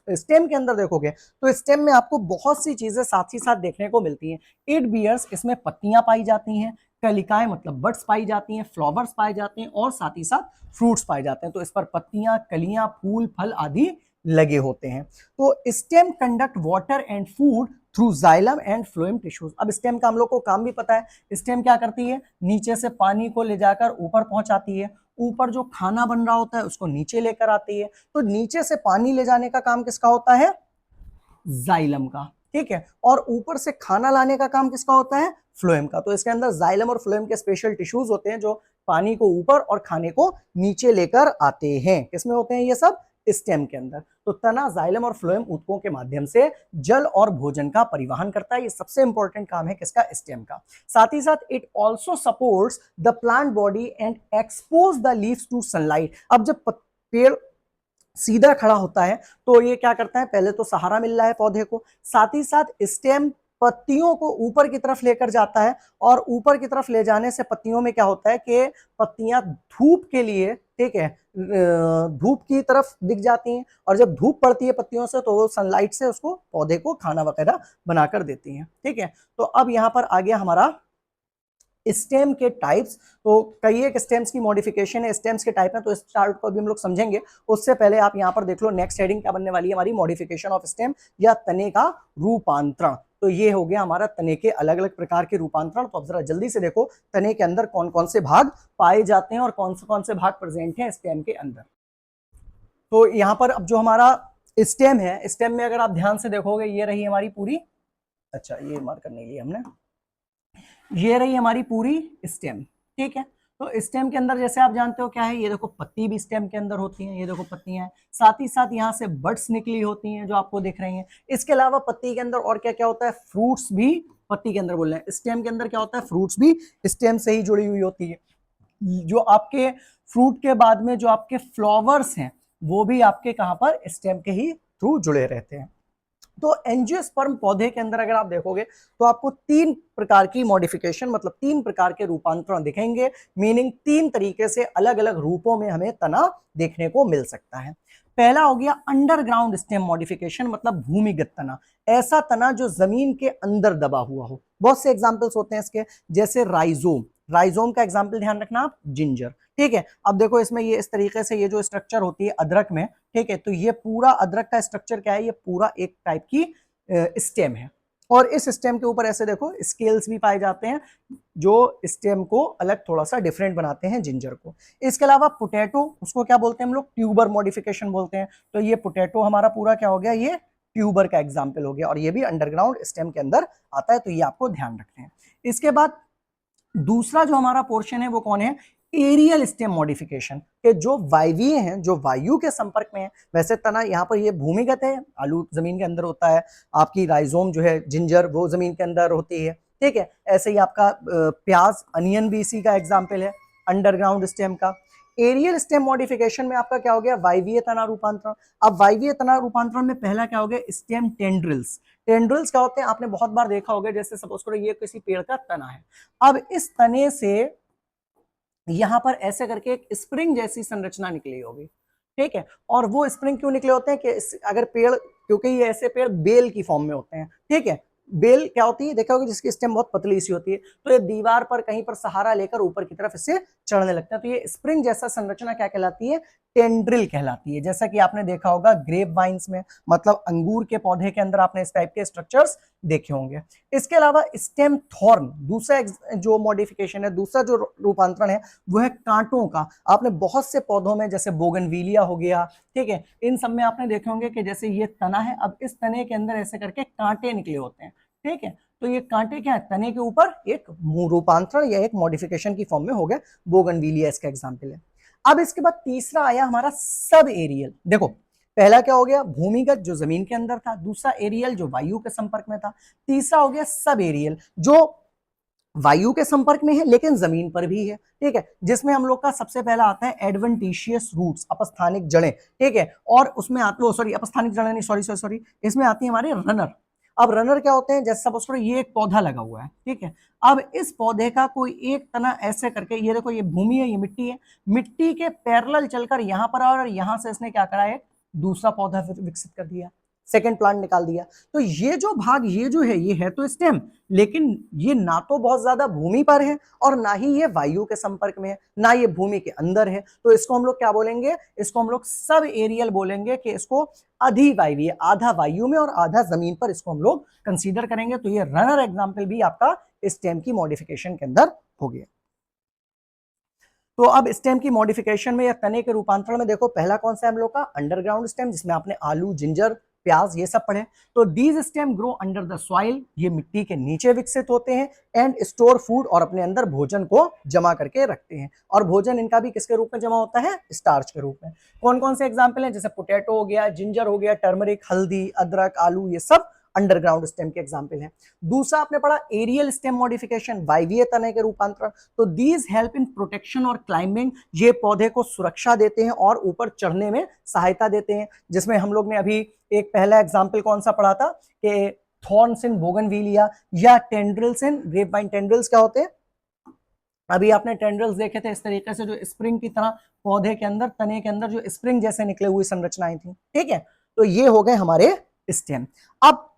स्टेम के अंदर देखोगे तो स्टेम में आपको बहुत सी चीजें साथ ही साथ देखने को मिलती हैं। इट बियर्स, इसमें पत्तियां पाई जाती हैं, कलिकाएं मतलब बड्स पाई जाती हैं, फ्लावर्स पाए जाते हैं और साथ ही साथ फ्रूट्स पाए जाते हैं। तो इस पर पत्तियां, कलियां, फूल, फल आदि लगे होते हैं। तो stem conduct water and food through xylem and phloem tissues. अब स्टेम का हम लोग को काम भी पता है। स्टेम क्या करती है, नीचे से पानी को ले जाकर ऊपर पहुंचाती है, ऊपर जो खाना बन रहा होता है उसको नीचे लेकर आती है। तो नीचे से पानी ले जाने का काम किसका होता है, जाइलम का। ठीक है, और ऊपर से खाना लाने का काम किसका होता है, फ्लोएम का। तो इसके अंदर जाइलम और फ्लोएम के स्पेशल टिश्यूज होते हैं जो पानी को ऊपर और खाने को नीचे लेकर आते हैं। किसमें होते हैं ये सब, स्टेम के अंदर। तो तना, जाइलम और फ्लोएम ऊतकों के माध्यम से जल और भोजन का परिवहन करता है। ये सबसे इंपॉर्टेंट काम है किसका, स्टेम का। साथ ही साथ it also supports the plant body and expose the leaves to sunlight. अब जब पेड़ सीधा खड़ा होता है तो ये क्या करता है, पहले तो सहारा मिल रहा है पौधे को, साथ ही साथ स्टेम पत्तियों को ऊपर की तरफ लेकर जाता है, और ऊपर की तरफ ले जाने से पत्तियों में क्या होता है कि पत्तियां धूप के लिए, ठीक है, धूप की तरफ दिख जाती हैं, और जब धूप पड़ती है पत्तियों से तो वो सनलाइट से उसको, पौधे को खाना वगैरह बनाकर देती हैं। ठीक है, तो अब यहाँ पर आ गया हमारा स्टेम के टाइप्स। तो कई एक स्टेम्स की मॉडिफिकेशन है, स्टेम्स के टाइप है, तो इस चार्ट को भी हम लोग समझेंगे। उससे पहले आप यहाँ पर देख लो नेक्स्ट हेडिंग क्या बनने वाली है हमारी, मॉडिफिकेशन ऑफ स्टेम या तने का रूपांतरण। तो ये हो गया हमारा तने के अलग अलग प्रकार के रूपांतरण। तो अब जरा जल्दी से देखो तने के अंदर कौन कौन से भाग पाए जाते हैं और कौन से भाग प्रेजेंट हैं स्टेम के अंदर। तो यहाँ पर अब जो हमारा स्टेम है, स्टेम में अगर आप ध्यान से देखोगे ये रही हमारी पूरी, अच्छा ये मार्क करने के लिए हमने, ये रही हमारी पूरी स्टेम। ठीक है, तो स्टेम के अंदर जैसे आप जानते हो क्या है, ये देखो पत्ती भी स्टेम के अंदर होती है, ये देखो पत्तियां हैं, साथ ही साथ यहाँ से बड्स निकली होती हैं जो आपको दिख रही हैं। इसके अलावा पत्ती के अंदर और क्या क्या होता है, फ्रूट्स भी पत्ती के अंदर बोल रहे हैं। स्टेम के अंदर क्या होता है, फ्रूट्स भी स्टेम से ही जुड़ी हुई होती है। जो आपके फ्रूट के बाद में जो आपके फ्लावर्स हैं वो भी आपके कहां पर, स्टेम के ही थ्रू जुड़े रहते हैं। तो एंजियोस्पर्म पौधे के अंदर अगर आप देखोगे तो आपको 3 प्रकार की मॉडिफिकेशन, मतलब 3 प्रकार के रूपांतरण दिखेंगे। मीनिंग 3 तरीके से अलग अलग रूपों में हमें तना देखने को मिल सकता है। पहला हो गया अंडरग्राउंड स्टेम मॉडिफिकेशन, मतलब भूमिगत तना, ऐसा तना जो जमीन के अंदर दबा हुआ हो। बहुत से एग्जांपल्स होते हैं इसके, जैसे राइजोम, राइजोम का एग्जांपल ध्यान रखना आप, जिंजर। ठीक है, अब देखो इसमें ये इस तरीके से ये जो स्ट्रक्चर होती है अदरक में, ठीक है, तो ये पूरा अदरक का स्ट्रक्चर क्या है, ये पूरा एक टाइप की स्टेम है, और इस स्टेम के ऊपर ऐसे देखो स्केल्स भी पाए जाते हैं जो स्टेम को अलग थोड़ा सा डिफरेंट बनाते हैं जिंजर को। इसके अलावा पोटैटो, उसको क्या बोलते हैं हम लोग, ट्यूबर मॉडिफिकेशन बोलते हैं। तो ये पोटैटो हमारा पूरा क्या हो गया, ये ट्यूबर का एग्जाम्पल हो गया, और ये भी अंडरग्राउंड स्टेम के अंदर आता है, तो ये आपको ध्यान रखते हैं। इसके बाद दूसरा जो हमारा पोर्शन है वो कौन है, एरियल स्टेम मॉडिफिकेशन, के जो वायवीय हैं, जो वायु के संपर्क में है। वैसे तना यहाँ पर ये भूमिगत है, आलू जमीन के अंदर होता है, आपकी राइजोम जो है जिंजर वो जमीन के अंदर होती है। ठीक है, ऐसे ही आपका प्याज, अनियन भी इसी का एग्जाम्पल है अंडरग्राउंड स्टेम का। एरियल स्टेम मॉडिफिकेशन में आपका क्या हो गया, वायवीय तना रूपांतरण। अब वायवीय तना रूपांतरण में पहला क्या हो गया, स्टेम टेंड्रिल्स। टेंड्रिल्स क्या होते हैं, आपने बहुत बार देखा होगा, जैसे सपोज करो ये किसी पेड़ का तना है, अब इस तने से यहां पर ऐसे करके एक स्प्रिंग जैसी संरचना निकली होगी। ठीक है, और वो स्प्रिंग क्यों निकले होते हैं कि अगर पेड़, क्योंकि ये ऐसे पेड़ बेल की फॉर्म में होते हैं। ठीक है, बेल क्या होती है, देखा होगा जिसकी स्टेम बहुत पतली सी होती है, तो ये दीवार पर कहीं पर सहारा लेकर ऊपर की तरफ इससे चढ़ने लगते हैं, तो ये स्प्रिंग जैसा संरचना क्या कहलाती है, टेंड्रिल कहलाती है। जैसा कि आपने देखा होगा ग्रेप वाइन्स में, मतलब अंगूर के पौधे के अंदर आपने इस टाइप के स्ट्रक्चर्स देखे होंगे। इसके अलावा स्टेम थॉर्न, दूसरा जो मॉडिफिकेशन है, दूसरा जो रूपांतरण है वो है कांटों का। आपने बहुत से पौधों में, जैसे बोगनविलिया हो गया, ठीक है, इन सब में आपने देखे होंगे कि जैसे ये तना है, अब इस तने के अंदर ऐसे करके कांटे निकले होते हैं। ठीक है, तो ये कांटे क्या है, तने के ऊपर एक रूपांतरण या एक मॉडिफिकेशन की फॉर्म में हो गया, बोगनविलिया इसका एग्जाम्पल है। अब इसके बाद तीसरा आया हमारा सब एरियल। देखो पहला क्या हो गया, भूमिगत जो जमीन के अंदर था, दूसरा एरियल जो वायु के संपर्क में था, तीसरा हो गया सब एरियल जो वायु के संपर्क में है लेकिन जमीन पर भी है। ठीक है, जिसमें हम लोग का सबसे पहला आता है एडवेंटिशियस रूट्स, अपस्थानिक जड़ें। ठीक है, और उसमें आते, सॉरी अपस्थानिक जड़ें नहीं, सॉरी सॉरी सॉरी, इसमें आती है हमारे रनर। अब रनर क्या होते हैं, जैसे सपोज करो ये एक पौधा लगा हुआ है, ठीक है, अब इस पौधे का कोई एक तना ऐसे करके, ये देखो ये भूमि है, ये मिट्टी है, मिट्टी के पैरेलल चलकर यहां पर और यहां से इसने क्या करा है, दूसरा पौधा विकसित कर दिया, सेकेंड प्लांट निकाल दिया। तो ये जो भाग, ये जो है, ये है तो स्टेम, लेकिन ये ना तो बहुत ज्यादा भूमि पर है और ना ही ये वायु के संपर्क में है, ना ये भूमि के अंदर है, तो इसको हम लोग क्या बोलेंगे, इसको हम लोग सब एरियल बोलेंगे, कि इसको अधिवायवीय, आधा वायु में और आधा जमीन पर इसको हम लोग कंसीडर करेंगे। तो ये रनर एग्जाम्पल भी आपका स्टेम की मॉडिफिकेशन के अंदर हो गया। तो अब स्टेम की मॉडिफिकेशन में या तने के रूपांतरण में देखो पहला कौन सा है हम लोग का, अंडरग्राउंड स्टेम, जिसमें आपने आलू, जिंजर, प्याज ये सब पढ़े। तो these stem grow under the soil, ये मिट्टी के नीचे विकसित होते हैं, एंड स्टोर फूड, और अपने अंदर भोजन को जमा करके रखते हैं। और भोजन इनका भी किसके रूप में जमा होता है, स्टार्च के रूप में। कौन कौन से एग्जाम्पल हैं, जैसे पोटैटो हो गया, जिंजर हो गया, टर्मरिक, हल्दी, अदरक, आलू, ये सब अंडरग्राउंड स्टेम के एग्जाम्पल हैं। दूसरा आपने पढ़ा एरियल स्टेम मॉडिफिकेशन, वायवीय तने के रूपांतरण। तो दीज हेल्प इन प्रोटेक्शन और क्लाइंबिंग, ये पौधे को सुरक्षा देते हैं और ऊपर चढ़ने में सहायता देते हैं, जिसमें हम लोग ने अभी एक पहला एग्जाम्पल कौन सा पढ़ा था कि थॉर्न्स इन बोगनविलिया या टेंड्रिल्स इन ग्रेपवाइन। टेंड्रिल्स क्या होते हैं, अभी आपने टेंड्रिल्स देखे थे इस तरीके से, जो स्प्रिंग की तरह पौधे के अंदर, तने के अंदर जो स्प्रिंग जैसे निकले हुई संरचनाएं थी। ठीक है, तो ये हो गए हमारे स्टेम। अब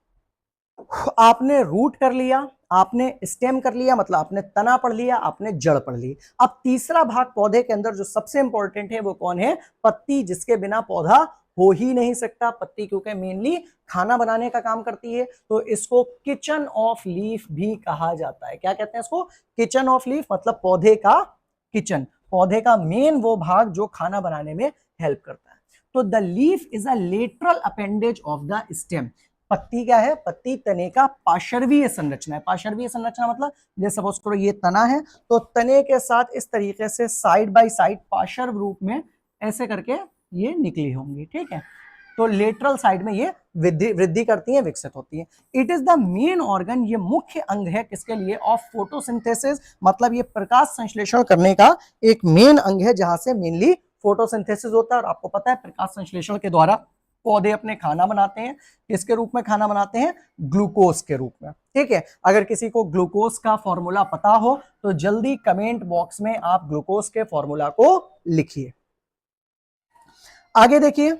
आपने रूट कर लिया, आपने स्टेम कर लिया, मतलब आपने तना पढ़ लिया, आपने जड़ पढ़ ली। अब तीसरा भाग पौधे के अंदर जो सबसे इंपॉर्टेंट है वो कौन है, पत्ती, जिसके बिना पौधा हो ही नहीं सकता। पत्ती क्योंकि मेनली खाना बनाने का काम करती है, तो इसको किचन ऑफ लीफ भी कहा जाता है। क्या कहते हैं इसको, किचन ऑफ लीफ, मतलब पौधे का किचन, पौधे का मेन वो भाग जो खाना बनाने में हेल्प करता है। तो the leaf is a lateral appendage of the stem. पत्ती क्या है, पत्ती तने का पार्श्वीय संरचना है। पार्श्वीय संरचना मतलब जैसे सपोज करो ये तना है, तो तने के साथ इस तरीके से साइड बाय साइड पार्श्व रूप में ऐसे करके ये निकली होंगी। ठीक है, तो लेटरल साइड में ये वृद्धि करती है, विकसित होती है। It is the main organ, ये मुख्य अंग है किसके लिए, ऑफ फोटोसिंथेसिस, मतलब ये प्रकाश संश्लेषण करने का एक मेन अंग है, जहां से मेनली फोटोसिंथेसिस होता है। और आपको पता है प्रकाश संश्लेषण के द्वारा पौधे अपने खाना बनाते हैं, किसके रूप में खाना बनाते हैं, ग्लूकोज के रूप में। ठीक है, अगर किसी को ग्लूकोज का फॉर्मूला पता हो तो जल्दी कमेंट बॉक्स में आप ग्लूकोज के फॉर्मूला को लिखिए। आगे देखिए,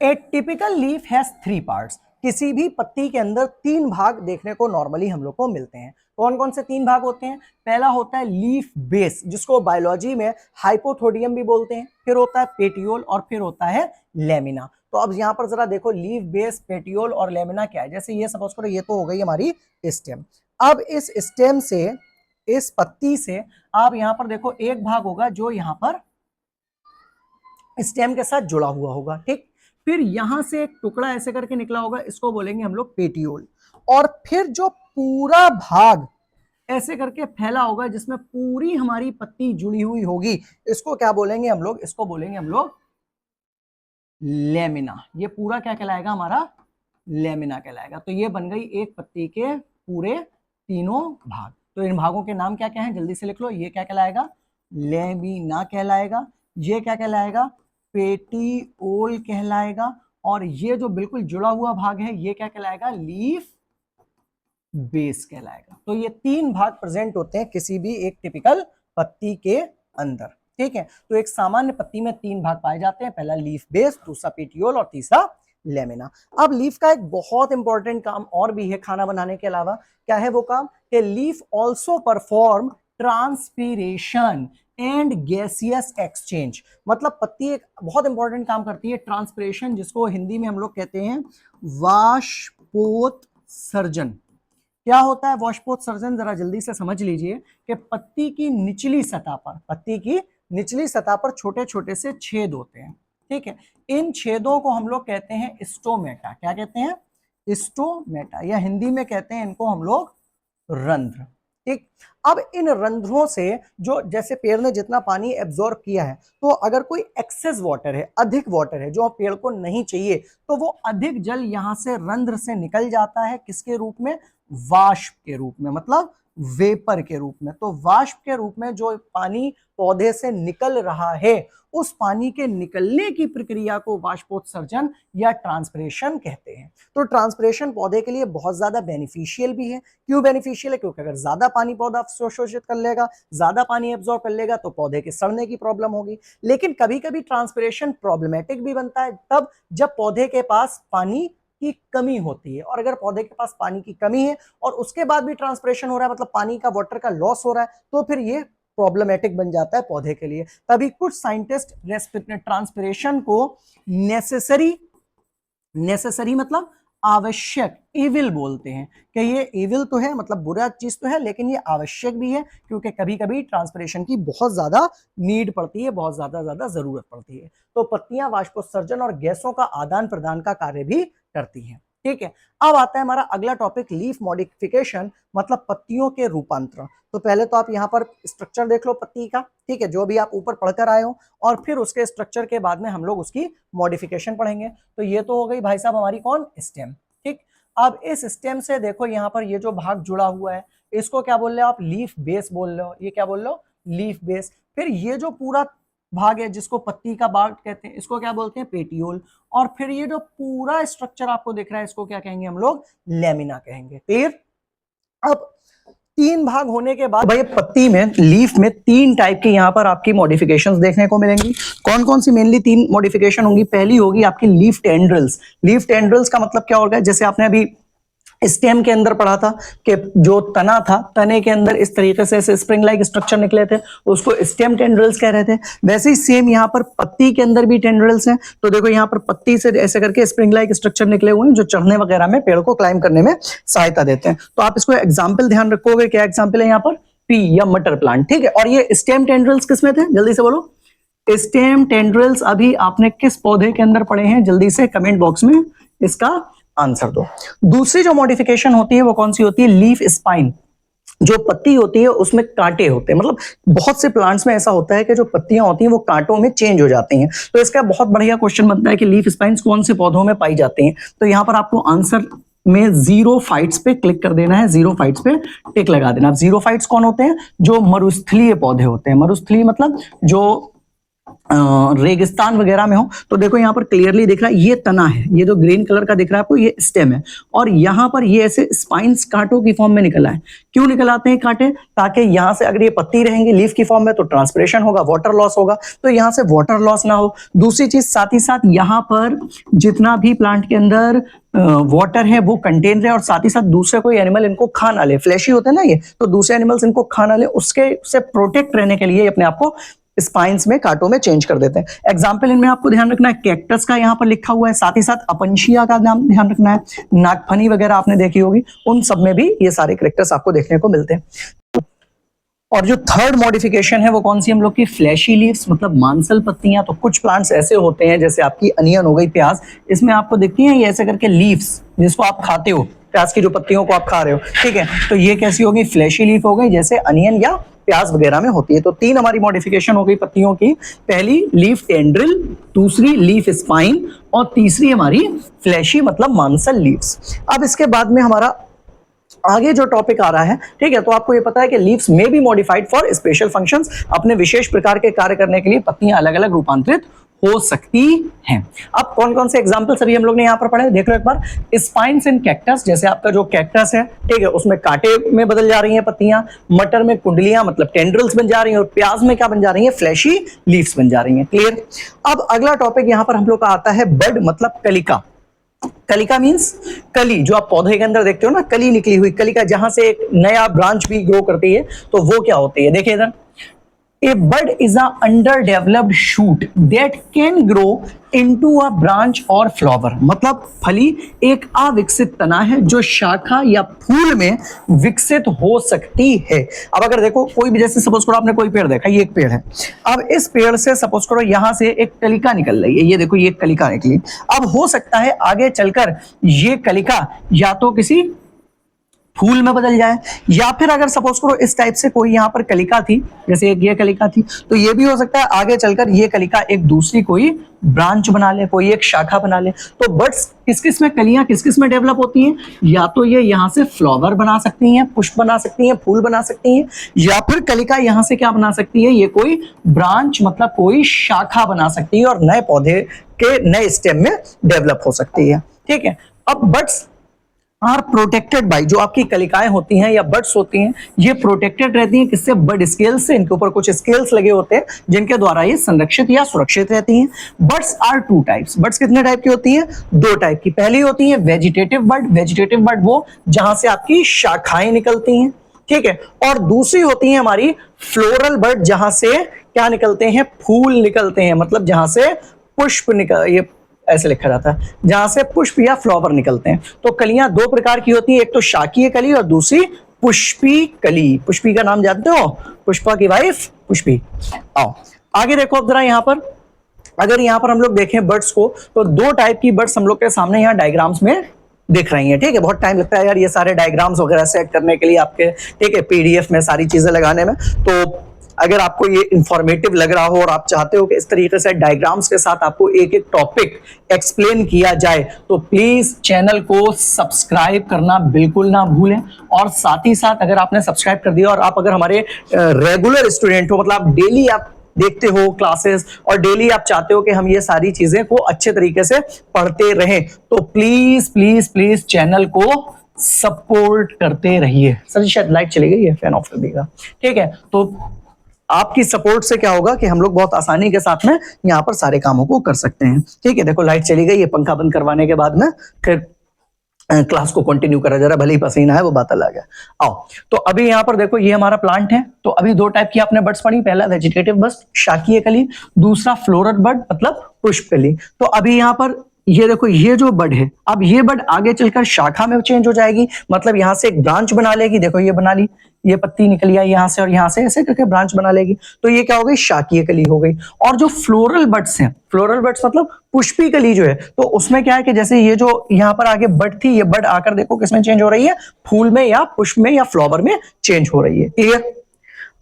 ए टिपिकल लीफ हैज 3 पार्ट्स। किसी भी पत्ती के अंदर 3 भाग देखने को नॉर्मली हम लोग को मिलते हैं। कौन कौन से 3 भाग होते हैं? पहला होता है लीफ बेस, जिसको बायोलॉजी में हाइपोथोडियम भी बोलते हैं, फिर होता है पेटियोल, और फिर होता है लेमिना। तो अब यहां पर जरा देखो, लीफ बेस, पेटियोल और लेमिना क्या है। जैसे ये सपोज करो, ये तो हो गई हमारी स्टेम। अब इस स्टेम से, इस पत्ती से आप यहां पर देखो, एक भाग होगा जो यहां पर स्टेम के साथ जुड़ा हुआ होगा, ठीक। फिर यहां से एक टुकड़ा ऐसे करके निकला होगा, इसको बोलेंगे हम लोग पेटियोल। और फिर जो पूरा भाग ऐसे करके फैला होगा, जिसमें पूरी हमारी पत्ती जुड़ी हुई होगी, इसको क्या बोलेंगे हम लोग? इसको बोलेंगे हम लोग लेमिना। ये पूरा क्या कहलाएगा? हमारा लेमिना कहलाएगा। तो ये बन गई एक पत्ती के पूरे तीनों भाग। तो इन भागों के नाम क्या क्या हैं, जल्दी से लिख लो। ये क्या कहलाएगा? लेमिना कहलाएगा। ये क्या कहलाएगा? पेटियोल कहलाएगा। और ये जो बिल्कुल जुड़ा हुआ भाग है, ये क्या कहलाएगा? लीफ बेस कहलाएगा। तो ये 3 भाग प्रेजेंट होते हैं किसी भी एक टिपिकल पत्ती के अंदर, ठीक है। तो एक सामान्य पत्ती में 3 भाग पाए जाते हैं, पहला लीफ बेस, दूसरा पेटियोल और तीसरा लेमिना। अब लीफ का एक बहुत इंपॉर्टेंट काम और भी है खाना बनाने के अलावा। क्या है वो काम? कि leaf also perform transpiration and gaseous exchange. मतलब पत्ती एक बहुत इंपॉर्टेंट काम करती है, ट्रांसपीरेशन, जिसको हिंदी में हम लोग कहते हैं वाष्पोत्सर्जन। क्या होता है वाष्पोत्सर्जन? जरा जल्दी से समझ लीजिए कि पत्ती की निचली सतह पर, पत्ती की निचली सतह पर छोटे छोटे से छेद होते हैं, ठीक है। इन छेदों को हम लोग कहते हैं स्टोमेटा। क्या कहते हैं? स्टोमेटा, या हिंदी में कहते हैं इनको हम लोग रंध्र, ठीक। अब इन रंध्रों से जो, जैसे पेड़ ने जितना पानी एब्जॉर्ब किया है, तो अगर कोई एक्सेस वाटर है, अधिक वाटर है जो पेड़ को नहीं चाहिए, तो वो अधिक जल यहां से रंध्र से निकल जाता है। किसके रूप में? वाष्प के रूप में, मतलब वेपर के रूप में। तो वाष्प के रूप में जो पानी पौधे से निकल रहा है, उस पानी के निकलने की प्रक्रिया को वाष्पोत्सर्जन या ट्रांसपिरेशन कहते हैं। तो ट्रांसपिरेशन पौधे के लिए बहुत ज्यादा बेनिफिशियल भी है। क्यों बेनिफिशियल है? क्योंकि अगर ज्यादा पानी पौधा शोषित कर लेगा, ज्यादा पानी एब्जॉर्ब कर लेगा, तो पौधे के सड़ने की प्रॉब्लम होगी। लेकिन कभी कभी ट्रांसपिरेशन प्रॉब्लमेटिक भी बनता है, तब जब पौधे के पास पानी की कमी होती है। और अगर पौधे के पास पानी की कमी है और उसके बाद भी ट्रांसपिरेशन हो रहा है, मतलब पानी का, वाटर का लॉस हो रहा है, तो फिर ये प्रॉब्लमेटिक बन जाता है पौधे के लिए। तभी कुछ साइंटिस्ट ट्रांसपिरेशन को नेसेसरी मतलब आवश्यक, इविल बोलते हैं कि ये इविल तो है, मतलब बुरा चीज तो है, लेकिन ये आवश्यक भी है, क्योंकि कभी कभी ट्रांसपिरेशन की बहुत ज्यादा नीड पड़ती है, बहुत ज्यादा जरूरत पड़ती है। तो पत्तियां वाष्पोत्सर्जन और गैसों का आदान प्रदान का कार्य भी करती हैं, ठीक है। अब आता है हमारा अगला टॉपिक, लीफ मॉडिफिकेशन, मतलब पत्तियों के रूपांतरण। तो पहले तो आप यहाँ पर स्ट्रक्चर देख लो पत्ती का, ठीक है, जो भी आप ऊपर पढ़कर आए हो, और फिर उसके स्ट्रक्चर के बाद में हम लोग उसकी मॉडिफिकेशन पढ़ेंगे। तो ये तो हो गई भाई साहब हमारी कौन? स्टेम, ठीक। अब इस स्टेम से देखो यहाँ पर ये जो भाग जुड़ा हुआ है, इसको क्या बोल रहे हो आप? लीफ बेस बोल रहे हो। ये क्या बोल रहे हो? Leaf base. फिर ये जो पूरा भाग है जिसको पत्ती का भाग कहते हैं, इसको क्या बोलते हैं? पेटियोल। और फिर ये जो पूरा स्ट्रक्चर आपको दिख रहा है, इसको क्या कहेंगे हम लोग? लेमिना कहेंगे। क्लियर? अब 3 भाग होने के बाद भाई पत्ती में, लीफ में 3 टाइप के यहाँ पर आपकी मॉडिफिकेशंस देखने को मिलेंगी। कौन कौन सी मेनली 3 मॉडिफिकेशन होंगी? पहली होगी आपकी लीफ टेंड्रिल्स। लीफ टेंड्रिल्स का मतलब क्या होगा? जैसे आपने अभी स्टेम के अंदर पढ़ा था कि जो तना था, तने के अंदर इस तरीके से स्प्रिंग लाइक स्ट्रक्चर निकले थे, उसको स्टेम टेंड्रिल्स कह रहे थे। वैसे ही सेम यहाँ पर पत्ती के अंदर भी टेंड्रिल्स हैं। तो देखो यहाँ पर पत्ती से ऐसे करके स्प्रिंग लाइक स्ट्रक्चर निकले हुए हैं, जो चढ़ने वगैरह में, पेड़ को क्लाइम करने में सहायता देते हैं। तो आप इसको एग्जाम्पल ध्यान रखोगे, क्या एग्जाम्पल है यहाँ पर? पी या मटर प्लांट, ठीक है। और ये स्टेम टेंड्रिल्स किसमें थे? जल्दी से बोलो। स्टेम टेंड्रिल्स अभी आपने किस पौधे के अंदर पढ़े हैं? जल्दी से कमेंट बॉक्स में इसका आंसर दो। दूसरी जो मॉडिफिकेशन होती है वो कौन सी होती है? Leaf spine. जो पत्ती होती है उसमें कांटे होते हैं, मतलब बहुत से प्लांट्स में ऐसा होता है कि जो पत्तियां होती हैं वो कांटों में चेंज हो जाती हैं। तो इसका बहुत बढ़िया क्वेश्चन बनता है कि लीफ स्पाइन्स कौन से पौधों में पाई जाती हैं। तो यहां पर आपको आंसर में जीरोफाइट्स पे क्लिक कर देना है, जीरोफाइट्स पे टिक लगा देना। जीरोफाइट्स कौन होते हैं? जो मरुस्थलीय पौधे होते हैं। मरुस्थलीय मतलब जो रेगिस्तान वगैरह में हो तो देखो यहाँ पर क्लियरली दिख रहा है ये तना है, ये जो ग्रीन कलर का दिख रहा है आपको ये स्टेम है, और यहाँ पर ये ऐसे स्पाइन्स कांटों की फॉर्म में निकल आए। क्यों निकल आते हैं कांटे? ताकि यहाँ से अगर ये पत्ती रहेंगी लीफ की फॉर्म में तो ट्रांसपिरेशन होगा, वाटर लॉस होगा, तो यहाँ से वाटर लॉस ना हो। दूसरी चीज साथ ही साथ यहाँ पर जितना भी प्लांट के अंदर वाटर है वो कंटेन रहे, और साथ ही साथ दूसरे कोई एनिमल इनको खा ना ले, फ्लैशी होते हैं ना ये, तो दूसरे एनिमल्स इनको खा ना ले, उसके से प्रोटेक्ट रहने के लिए अपने आप को स्पाइन्स में कांटों में चेंज कर देते हैं। एग्जाम्पल इनमें आपको ध्यान रखना है, कैक्टस का यहाँ पर लिखा हुआ है, साथ ही साथ अपंशिया का नाम ध्यान रखना है, नागफनी वगैरह आपने देखी होगी, उन सब में भी ये सारे कैरेक्टर्स आपको देखने को मिलते हैं। और जो थर्ड मॉडिफिकेशन है वो कौन सी हम लोग की, फ्लैशी लीव्स मतलब मांसल पत्तियां। तो कुछ प्लांट्स ऐसे होते हैं जैसे आपकी अनियन हो गई, प्याज, इसमें आपको दिखती है ये ऐसे करके लीव्स, जिसको आप खाते हो, प्याज की जो पत्तियों को आप खा रहे हो, ठीक है, तो ये कैसी होगी, फ्लैशी लीफ हो गई, जैसे अनियन या प्याज वगैरह में होती है। तो तीन हमारी मॉडिफिकेशन हो गई पत्तियों की, पहली लीफ टेंड्रिल, दूसरी लीफ स्पाइन, और तीसरी हमारी फ्लैशी मतलब मांसल लीव्स। अब इसके बाद में हमारा आगे जो टॉपिक आ रहा है, ठीक है, तो आपको ये पता है कि लीव्स में be modified for special functions, अपने विशेष प्रकार के कार्य करने के लिए पत्तियां अलग अलग रूपांतरित हो सकती हैं। अब कौन कौन से एग्जांपल सभी हम लोग ने यहाँ पर पढ़े, देख लो एक बार। स्पाइन्स इन कैक्टस, जैसे आपका जो कैक्टस है, ठीक है, उसमें कांटे में बदल जा रही हैं पत्तियां, मटर में कुंडलियां मतलब टेंड्रिल्स बन जा रही हैं, और प्याज में क्या बन जा रही हैं, फ्लैशी लीव्स बन जा रही हैं। क्लियर। अब अगला टॉपिक यहाँ पर हम लोग का आता है बड मतलब कलिका। कलिका मीन्स कली, जो आप पौधे के अंदर देखते हो ना, कली निकली हुई कलिका, जहां से एक नया ब्रांच भी ग्रो करती है, तो वो क्या होती है, देखिए इधर, A bud is a underdeveloped shoot that can grow into a branch or flower। मतलब फली एक अविकसित तना है जो शाखा या फूल में विकसित हो सकती है। अब अगर देखो कोई भी, जैसे सपोज करो आपने कोई पेड़ देखा, ये एक पेड़ है, अब इस पेड़ से सपोज करो यहां से एक कलिका निकल रही है, ये देखो ये कलिका निकली। अब हो सकता है आगे चलकर ये कलिका या तो किसी फूल में बदल जाए, या फिर अगर सपोज करो इस टाइप से कोई यहाँ पर कलिका थी, जैसे एक ये कलिका थी, तो ये भी हो सकता है आगे चलकर ये कलिका एक दूसरी कोई ब्रांच बना ले, कोई एक शाखा बना ले। तो बड्स किस किस में, कलियां किस किस में डेवलप होती हैं, या तो ये यहाँ से फ्लावर बना सकती हैं, पुष्प बना सकती हैं, फूल बना सकती हैं, या फिर कलिका यहाँ से क्या बना सकती है, ये कोई ब्रांच मतलब कोई शाखा बना सकती है और नए पौधे के नए स्टेम में डेवलप हो सकती है। ठीक है। अब बड्स आर प्रोटेक्टेड बाय, जो आपकी कलिकाएं होती हैं या बड्स होती हैं, ये प्रोटेक्टेड रहती हैं किससे, बड स्केल्स से। इनके ऊपर कुछ स्केल्स लगे होते हैं जिनके द्वारा ये संरक्षित या सुरक्षित रहती हैं। Buds are two types. Buds कितने टाइप की होती हैं, दो टाइप की। पहली होती है वेजिटेटिव बड। वेजिटेटिव बड वो जहां से आपकी शाखाएं निकलती हैं, ठीक है, और दूसरी होती है हमारी फ्लोरल बड, जहां से क्या निकलते हैं, फूल निकलते हैं, मतलब जहां से पुष्प निकल, ये ऐसे लिखा जाता है, जहां से पुष्प या फ्लावर निकलते हैं। तो कलियां दो प्रकार की होती है, एक तो शाकीय कली और दूसरी पुष्पी कली। पुष्पी का नाम जानते हो, पुष्पा की वाइफ पुष्पी। आओ आगे देखो अब जरा यहाँ पर, अगर यहाँ पर हम लोग देखें बर्ड्स को, तो दो टाइप की बर्ड्स हम लोग के सामने यहाँ डायग्राम्स में दिख रही हैं। ठीक है, बहुत टाइम लगता है यार ये सारे डायग्राम्स वगैरह सेट करने के लिए आपके, ठीक है, पीडीएफ में सारी चीजें लगाने में। तो अगर आपको ये इंफॉर्मेटिव लग रहा हो और आप चाहते हो कि इस तरीके से डायग्राम्स के साथ आपको एक एक टॉपिक एक्सप्लेन किया जाए, तो प्लीज चैनल को सब्सक्राइब करना बिल्कुल ना भूलें। और साथ ही साथ अगर आपने सब्सक्राइब कर दिया और आप अगर हमारे रेगुलर स्टूडेंट हो, मतलब डेली आप देखते हो क्लासेस और डेली आप चाहते हो कि हम ये सारी चीजें को अच्छे तरीके से पढ़ते रहें, तो प्लीज प्लीज प्लीज चैनल को सपोर्ट करते रहिए। सर शायद लाइट चली गई है, फैन ऑफ कर देगा। ठीक है, तो आपकी सपोर्ट से क्या होगा कि हम लोग बहुत आसानी के साथ में यहाँ पर सारे कामों को कर सकते हैं। ठीक है, देखो लाइट चली गई, ये पंखा बंद करवाने के बाद में फिर क्लास को कंटिन्यू करा जा रहा है, भले ही पसीना है वो बात अलग है। आओ तो अभी यहाँ पर देखो ये हमारा प्लांट है, तो अभी दो टाइप की आपने बर्ड्स पढ़ी, पहला वेजिटेटिव बर्ड शाकीय कली, दूसरा फ्लोरल बर्ड मतलब पुष्प कली। तो अभी यहाँ पर ये देखो ये जो बड है, अब ये बड आगे चलकर शाखा में चेंज हो जाएगी, मतलब यहां से एक ब्रांच बना लेगी। देखो ये बना ली, ये पत्ती निकली आई यहां से और यहां से ऐसे करके ब्रांच बना लेगी, तो ये क्या हो गई, शाकीय कली हो गई। और जो फ्लोरल बड्स हैं, फ्लोरल बड्स मतलब पुष्पी कली जो है, तो उसमें क्या है कि जैसे ये जो यहाँ पर आगे बड थी, ये बड आकर देखो किसमें चेंज हो रही है, फूल में या पुष्प में या फ्लावर में चेंज हो रही है। क्लियर।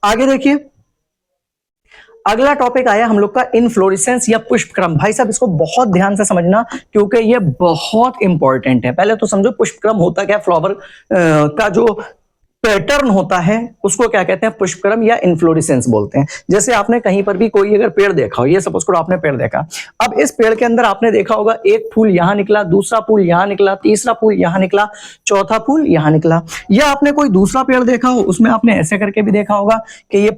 आगे देखिए अगला टॉपिक आया हम लोग का इनफ्लोरेसेंस या पुष्पक्रम। भाई साहब इसको बहुत ध्यान से समझना क्योंकि ये बहुत इंपॉर्टेंट है। पहले तो समझो पुष्पक्रम होता क्या, फ्लावर का जो पैटर्न होता है उसको क्या कहते हैं, पुष्पक्रम या इन्फ्लोरेसेंस बोलते हैं। जैसे आपने कहीं पर भी कोई अगर पेड़ देखा हो, ये सपोज करो आपने पेड़ देखा, अब इस पेड़ के अंदर आपने देखा होगा एक फूल यहां निकला, दूसरा फूल यहां निकला, तीसरा फूल यहां निकला, चौथा फूल यहां निकला। या आपने कोई दूसरा पेड़ देखा हो, उसमें आपने ऐसे करके भी देखा होगा कि ये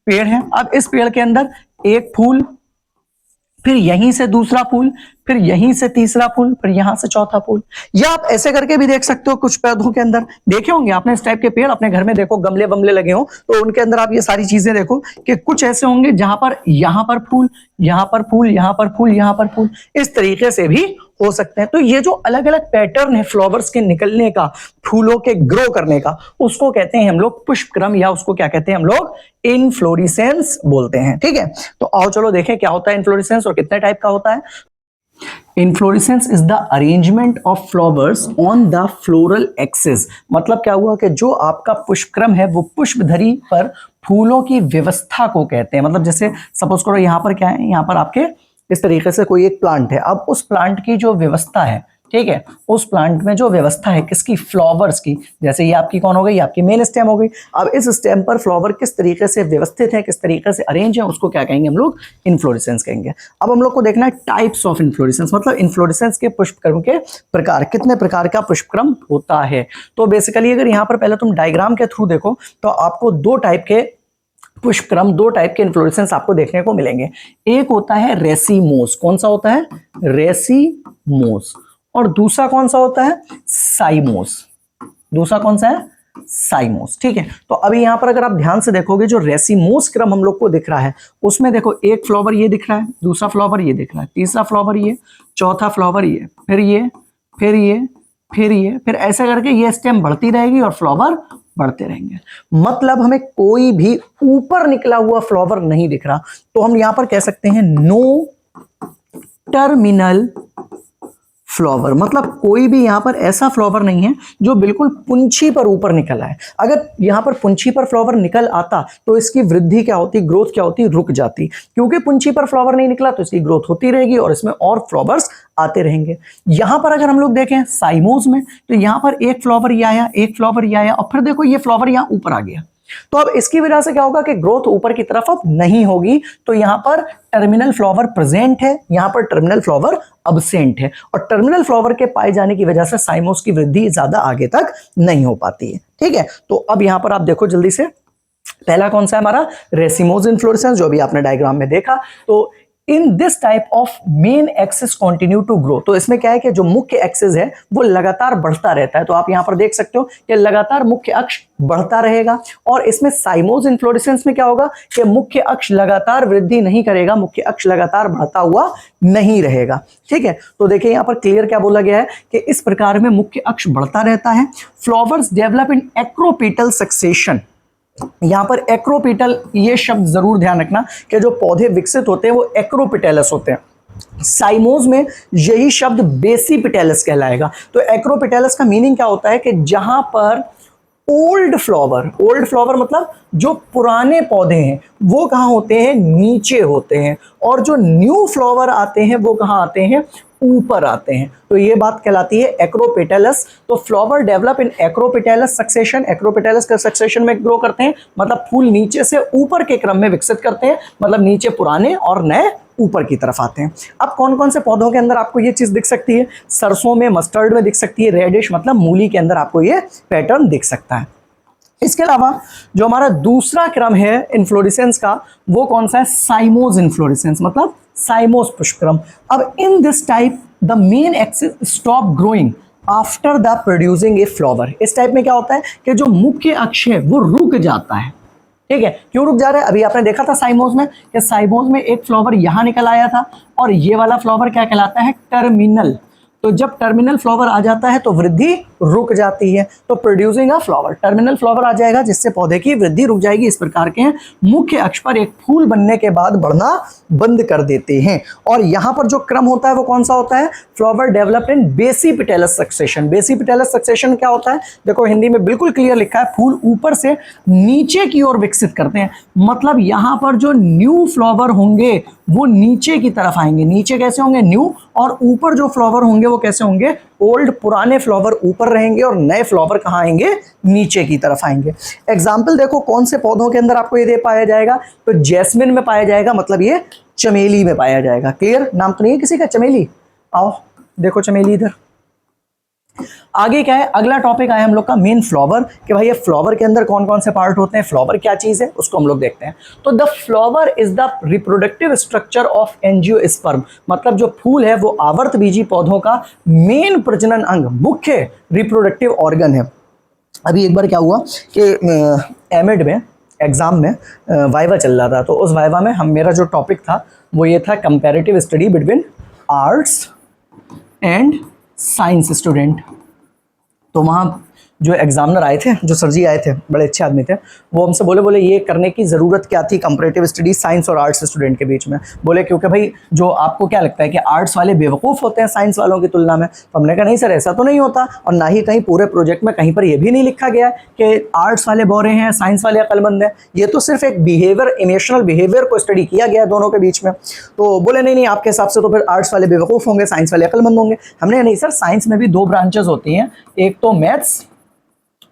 पेड़ है, अब इस पेड़ के अंदर एक फूल, फिर यहीं से दूसरा फूल, फिर यहीं से तीसरा फूल, फिर यहां से चौथा फूल। या आप ऐसे करके भी देख सकते हो, कुछ पौधों के अंदर देखे होंगे आपने इस टाइप के पेड़, अपने घर में देखो गमले बमले लगे हो तो उनके अंदर आप ये सारी चीजें देखो कि कुछ ऐसे होंगे जहां पर यहां पर फूल, यहां पर फूल, यहां पर फूल, यहां पर फूल, इस तरीके से भी हो सकते हैं। तो ये जो अलग अलग पैटर्न है फ्लावर्स के निकलने का, फूलों के ग्रो करने का, उसको कहते हैं हम लोग पुष्पक्रम, या उसको क्या कहते हैं हम लोग, इनफ्लोरेसेंस बोलते हैं। ठीक है, तो आओ चलो देखें क्या होता है इनफ्लोरेसेंस और कितने टाइप का होता है। Inflorescence is the arrangement of flowers on the floral axis. मतलब क्या हुआ कि जो आपका पुष्पक्रम है वो पुष्पधरी पर फूलों की व्यवस्था को कहते हैं। मतलब जैसे सपोज करो यहां पर क्या है, यहां पर आपके इस तरीके से कोई एक प्लांट है, अब उस प्लांट की जो व्यवस्था है, ठीक है, उस प्लांट में जो व्यवस्था है किसकी, फ्लावर्स की, जैसे ये आपकी कौन हो गई, आपकी मेन स्टेम हो गई। अब इस स्टेम पर फ्लावर किस तरीके से व्यवस्थित है, किस तरीके से अरेंज है, उसको क्या कहेंगे हम लोग, इन्फ्लोरेसेंस कहेंगे। अब हम लोग को देखना है टाइप्स ऑफ इन्फ्लोरेसेंस, मतलब इन्फ्लोरेसेंस के पुष्पक्रम के प्रकार, कितने प्रकार का पुष्पक्रम होता है। तो बेसिकली अगर यहाँ पर पहले तुम डायग्राम के थ्रू देखो तो आपको दो टाइप के पुष्पक्रम, दो टाइप के इन्फ्लोरेसेंस आपको देखने को मिलेंगे। एक होता है रेसीमोस, कौन सा होता है, रेसीमोस, और दूसरा कौन सा होता है, साइमोस। दूसरा कौन सा है, साइमोस। ठीक है, तो अभी यहां पर अगर आप ध्यान से देखोगे जो रेसीमोस क्रम हम लोग को दिख रहा है उसमें देखो एक फ्लावर ये दिख रहा है, दूसरा फ्लावर ये दिख रहा है, तीसरा फ्लावर ये, चौथा फ्लावर ये, फिर ये, फिर ये, फिर ये, फिर ऐसे करके ये स्टेम बढ़ती रहेगी और फ्लावर बढ़ते रहेंगे। मतलब हमें कोई भी ऊपर निकला हुआ फ्लावर नहीं दिख रहा, तो हम यहां पर कह सकते हैं नो टर्मिनल फ्लावर। मतलब कोई भी यहां पर ऐसा फ्लावर नहीं है जो बिल्कुल पुंछी पर ऊपर निकल आए। अगर यहां पर पुंछी पर फ्लावर निकल आता तो इसकी वृद्धि क्या होती, ग्रोथ क्या होती, रुक जाती। क्योंकि पुंछी पर फ्लावर नहीं निकला तो इसकी ग्रोथ होती रहेगी और इसमें और फ्लावर्स आते रहेंगे। यहां पर अगर हम लोग देखें साइमोस में तो यहां पर एक फ्लावर ये आया, एक फ्लावर ये आया, और फिर देखो ये फ्लावर यहां ऊपर आ गया। तो अब इसकी वजह से क्या होगा कि ग्रोथ ऊपर की तरफ अब नहीं होगी, तो यहां पर टर्मिनल फ्लावर प्रेजेंट है, यहां पर टर्मिनल फ्लावर अब्सेंट है, और टर्मिनल फ्लावर के पाए जाने की वजह से साइमोस की वृद्धि ज्यादा आगे तक नहीं हो पाती है। ठीक है, तो अब यहां पर आप देखो जल्दी से, पहला कौन सा है हमारा, रेसीमोस इन्फ्लोरेसेंस, जो भी आपने डायग्राम में देखा। तो in this type of main axis continue to grow, तो इसमें क्या है कि जो मुख्य एक्सिस है वो लगातार बढ़ता रहता है। तो आप यहां पर देख सकते हो कि लगातार मुख्य अक्ष बढ़ता रहेगा। और इसमें साइमोस इन्फ्लोरेसेंस में क्या होगा कि मुख्य अक्ष लगातार वृद्धि नहीं करेगा, मुख्य अक्ष लगातार बढ़ता हुआ नहीं रहेगा। ठीक है, तो देखिए यहां पर क्लियर क्या बोला गया है कि इस प्रकार में मुख्य अक्ष बढ़ता रहता है। Flowers develop in acropetal succession. यहां पर एक्रोपेटल, ये शब्द जरूर ध्यान रखना कि जो पौधे विकसित होते हैं वो एक्रोपेटेलस होते हैं। साइमोस में यही शब्द बेसिपेटेलस कहलाएगा। तो एक्रोपेटेलस का मीनिंग क्या होता है कि जहां पर ओल्ड फ्लावर मतलब जो पुराने पौधे हैं वो कहाँ होते हैं, नीचे होते हैं, और जो न्यू फ्लावर आते हैं वो कहाँ आते हैं, ऊपर आते हैं। तो ये बात कहलाती है एक्रोपेटेलस। तो फ्लावर डेवलप इन एक्रोपेटेलस सक्सेशन, एक्रोपेटेलस का सक्सेशन में ग्रो करते हैं, मतलब फूल नीचे से ऊपर के क्रम में विकसित करते हैं, मतलब नीचे पुराने और नए ऊपर की तरफ आते हैं। अब कौन कौन से पौधों के अंदर आपको ये चीज दिख सकती है, सरसों में, मस्टर्ड में दिख सकती है, रेडिश मतलब मूली के अंदर आपको ये पैटर्न दिख सकता है। इसके अलावा जो हमारा दूसरा क्रम है इन्फ्लोरेसेंस का वो कौन सा है, साइमोस इन्फ्लोरेसेंस, मतलब साइमोस पुष्पक्रम। अब इन this type the main axis stop growing after the producing a flower. इस टाइप में क्या होता है कि जो मुख्य अक्ष है वो रुक जाता है। ठीक है, क्यों रुक जा रहा है, अभी आपने देखा था साइमोस में कि साइमोस में एक फ्लावर यहां निकल आया था और ये वाला फ्लावर क्या कहलाता है, टर्मिनल। तो जब टर्मिनल फ्लावर आ जाता है तो वृद्धि रुक जाती है, तो producing a flower, terminal flower आ जाएगा जिससे पौधे की वृद्धि रुक जाएगी। इस प्रकार के हैं, मुख्य अक्ष पर एक फूल बनने के बाद बढ़ना बंद कर देते हैं। और यहां पर जो क्रम होता है वो कौन सा होता है, flower develop in basipetalous succession. Basipetalous succession क्या होता है, देखो हिंदी में बिल्कुल क्लियर लिखा है, फूल ऊपर से नीचे की ओर विकसित करते हैं। मतलब यहां पर जो न्यू फ्लावर होंगे वो नीचे की तरफ आएंगे, नीचे कैसे होंगे, न्यू, और ऊपर जो फ्लावर होंगे वो कैसे होंगे, ओल्ड पुराने फ्लावर ऊपर रहेंगे और नए फ्लावर कहाँ आएंगे, नीचे की तरफ आएंगे। एग्जाम्पल देखो कौन से पौधों के अंदर आपको ये दे पाया जाएगा, तो जैस्मिन में पाया जाएगा, मतलब ये चमेली में पाया जाएगा। क्लियर, नाम तो नहीं है किसी का चमेली, आओ देखो चमेली इधर। आगे क्या है, अगला टॉपिक आया हम लोग का मेन फ्लावर, कि भाई ये फ्लावर के अंदर कौन कौन से पार्ट होते हैं, फ्लावर क्या चीज है उसको हम लोग देखते हैं। तो the flower is the reproductive structure of angiosperm, मतलब जो फूल है वो आवर्त बीजी पौधों का मेन प्रजनन अंग, मुख्य रिप्रोडक्टिव ऑर्गन है। अभी एक बार क्या हुआ कि एमएड में एग्जाम में वाइवा चल रहा था, तो उस वाइवा में मेरा जो टॉपिक था वो ये था comparative study between arts and science student. तो वहाँ जो एग्जामिनर आए थे, जो सर जी आए थे, बड़े अच्छे आदमी थे, वो हमसे बोले ये करने की ज़रूरत क्या थी कंपैरेटिव स्टडी साइंस और आर्ट्स स्टूडेंट के बीच में। बोले क्योंकि भाई जो आपको क्या लगता है कि आर्ट्स वाले बेवकूफ़ होते हैं साइंस वालों की तुलना में। तो हमने कहा नहीं सर ऐसा तो नहीं होता, और ना ही कहीं पूरे प्रोजेक्ट में कहीं पर ये भी नहीं लिखा गया है कि आर्ट्स वाले बोरे हैं साइंस वाले अक्लमंद हैं। ये तो सिर्फ एक बिहेवियर, इमोशनल बिहेवियर को स्टडी किया गया है दोनों के बीच में। तो बोले नहीं आपके हिसाब से तो फिर आर्ट्स वाले बेवकूफ़ होंगे, साइंस वाले अक्लमंद होंगे। हमने नहीं सर, साइंस में भी दो ब्रांचेस होती हैं, एक तो मैथ्स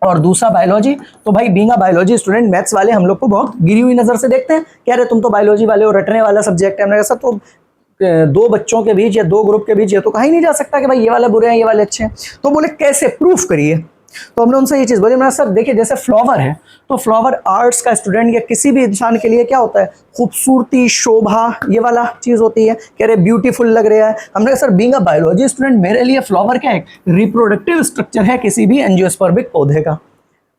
और दूसरा बायोलॉजी। तो भाई being a biology student, maths वाले हम लोग को बहुत गिरी हुई नज़र से देखते हैं, कह रहे तुम तो बायोलॉजी वाले हो, रटने वाला सब्जेक्ट है। हमने कहा सर तो दो बच्चों के बीच या दो ग्रुप के बीच ये तो कहा ही नहीं जा सकता कि भाई ये वाले बुरे हैं ये वाले अच्छे हैं। तो बोले कैसे प्रूफ करिए। तो हमने उनसे ये चीज़ बोली, मैंने सर देखिए जैसे फ्लावर है, तो फ्लावर आर्ट्स का स्टूडेंट या किसी भी इंसान के लिए क्या होता है, खूबसूरती, शोभा, ये वाला चीज़ होती है, कह रहे ब्यूटीफुल लग रहा है। हमने कहा sir being a biology student मेरे लिए फ्लावर क्या है, रिप्रोडक्टिव स्ट्रक्चर है किसी भी एंजियोस्पर्मिक पौधे का।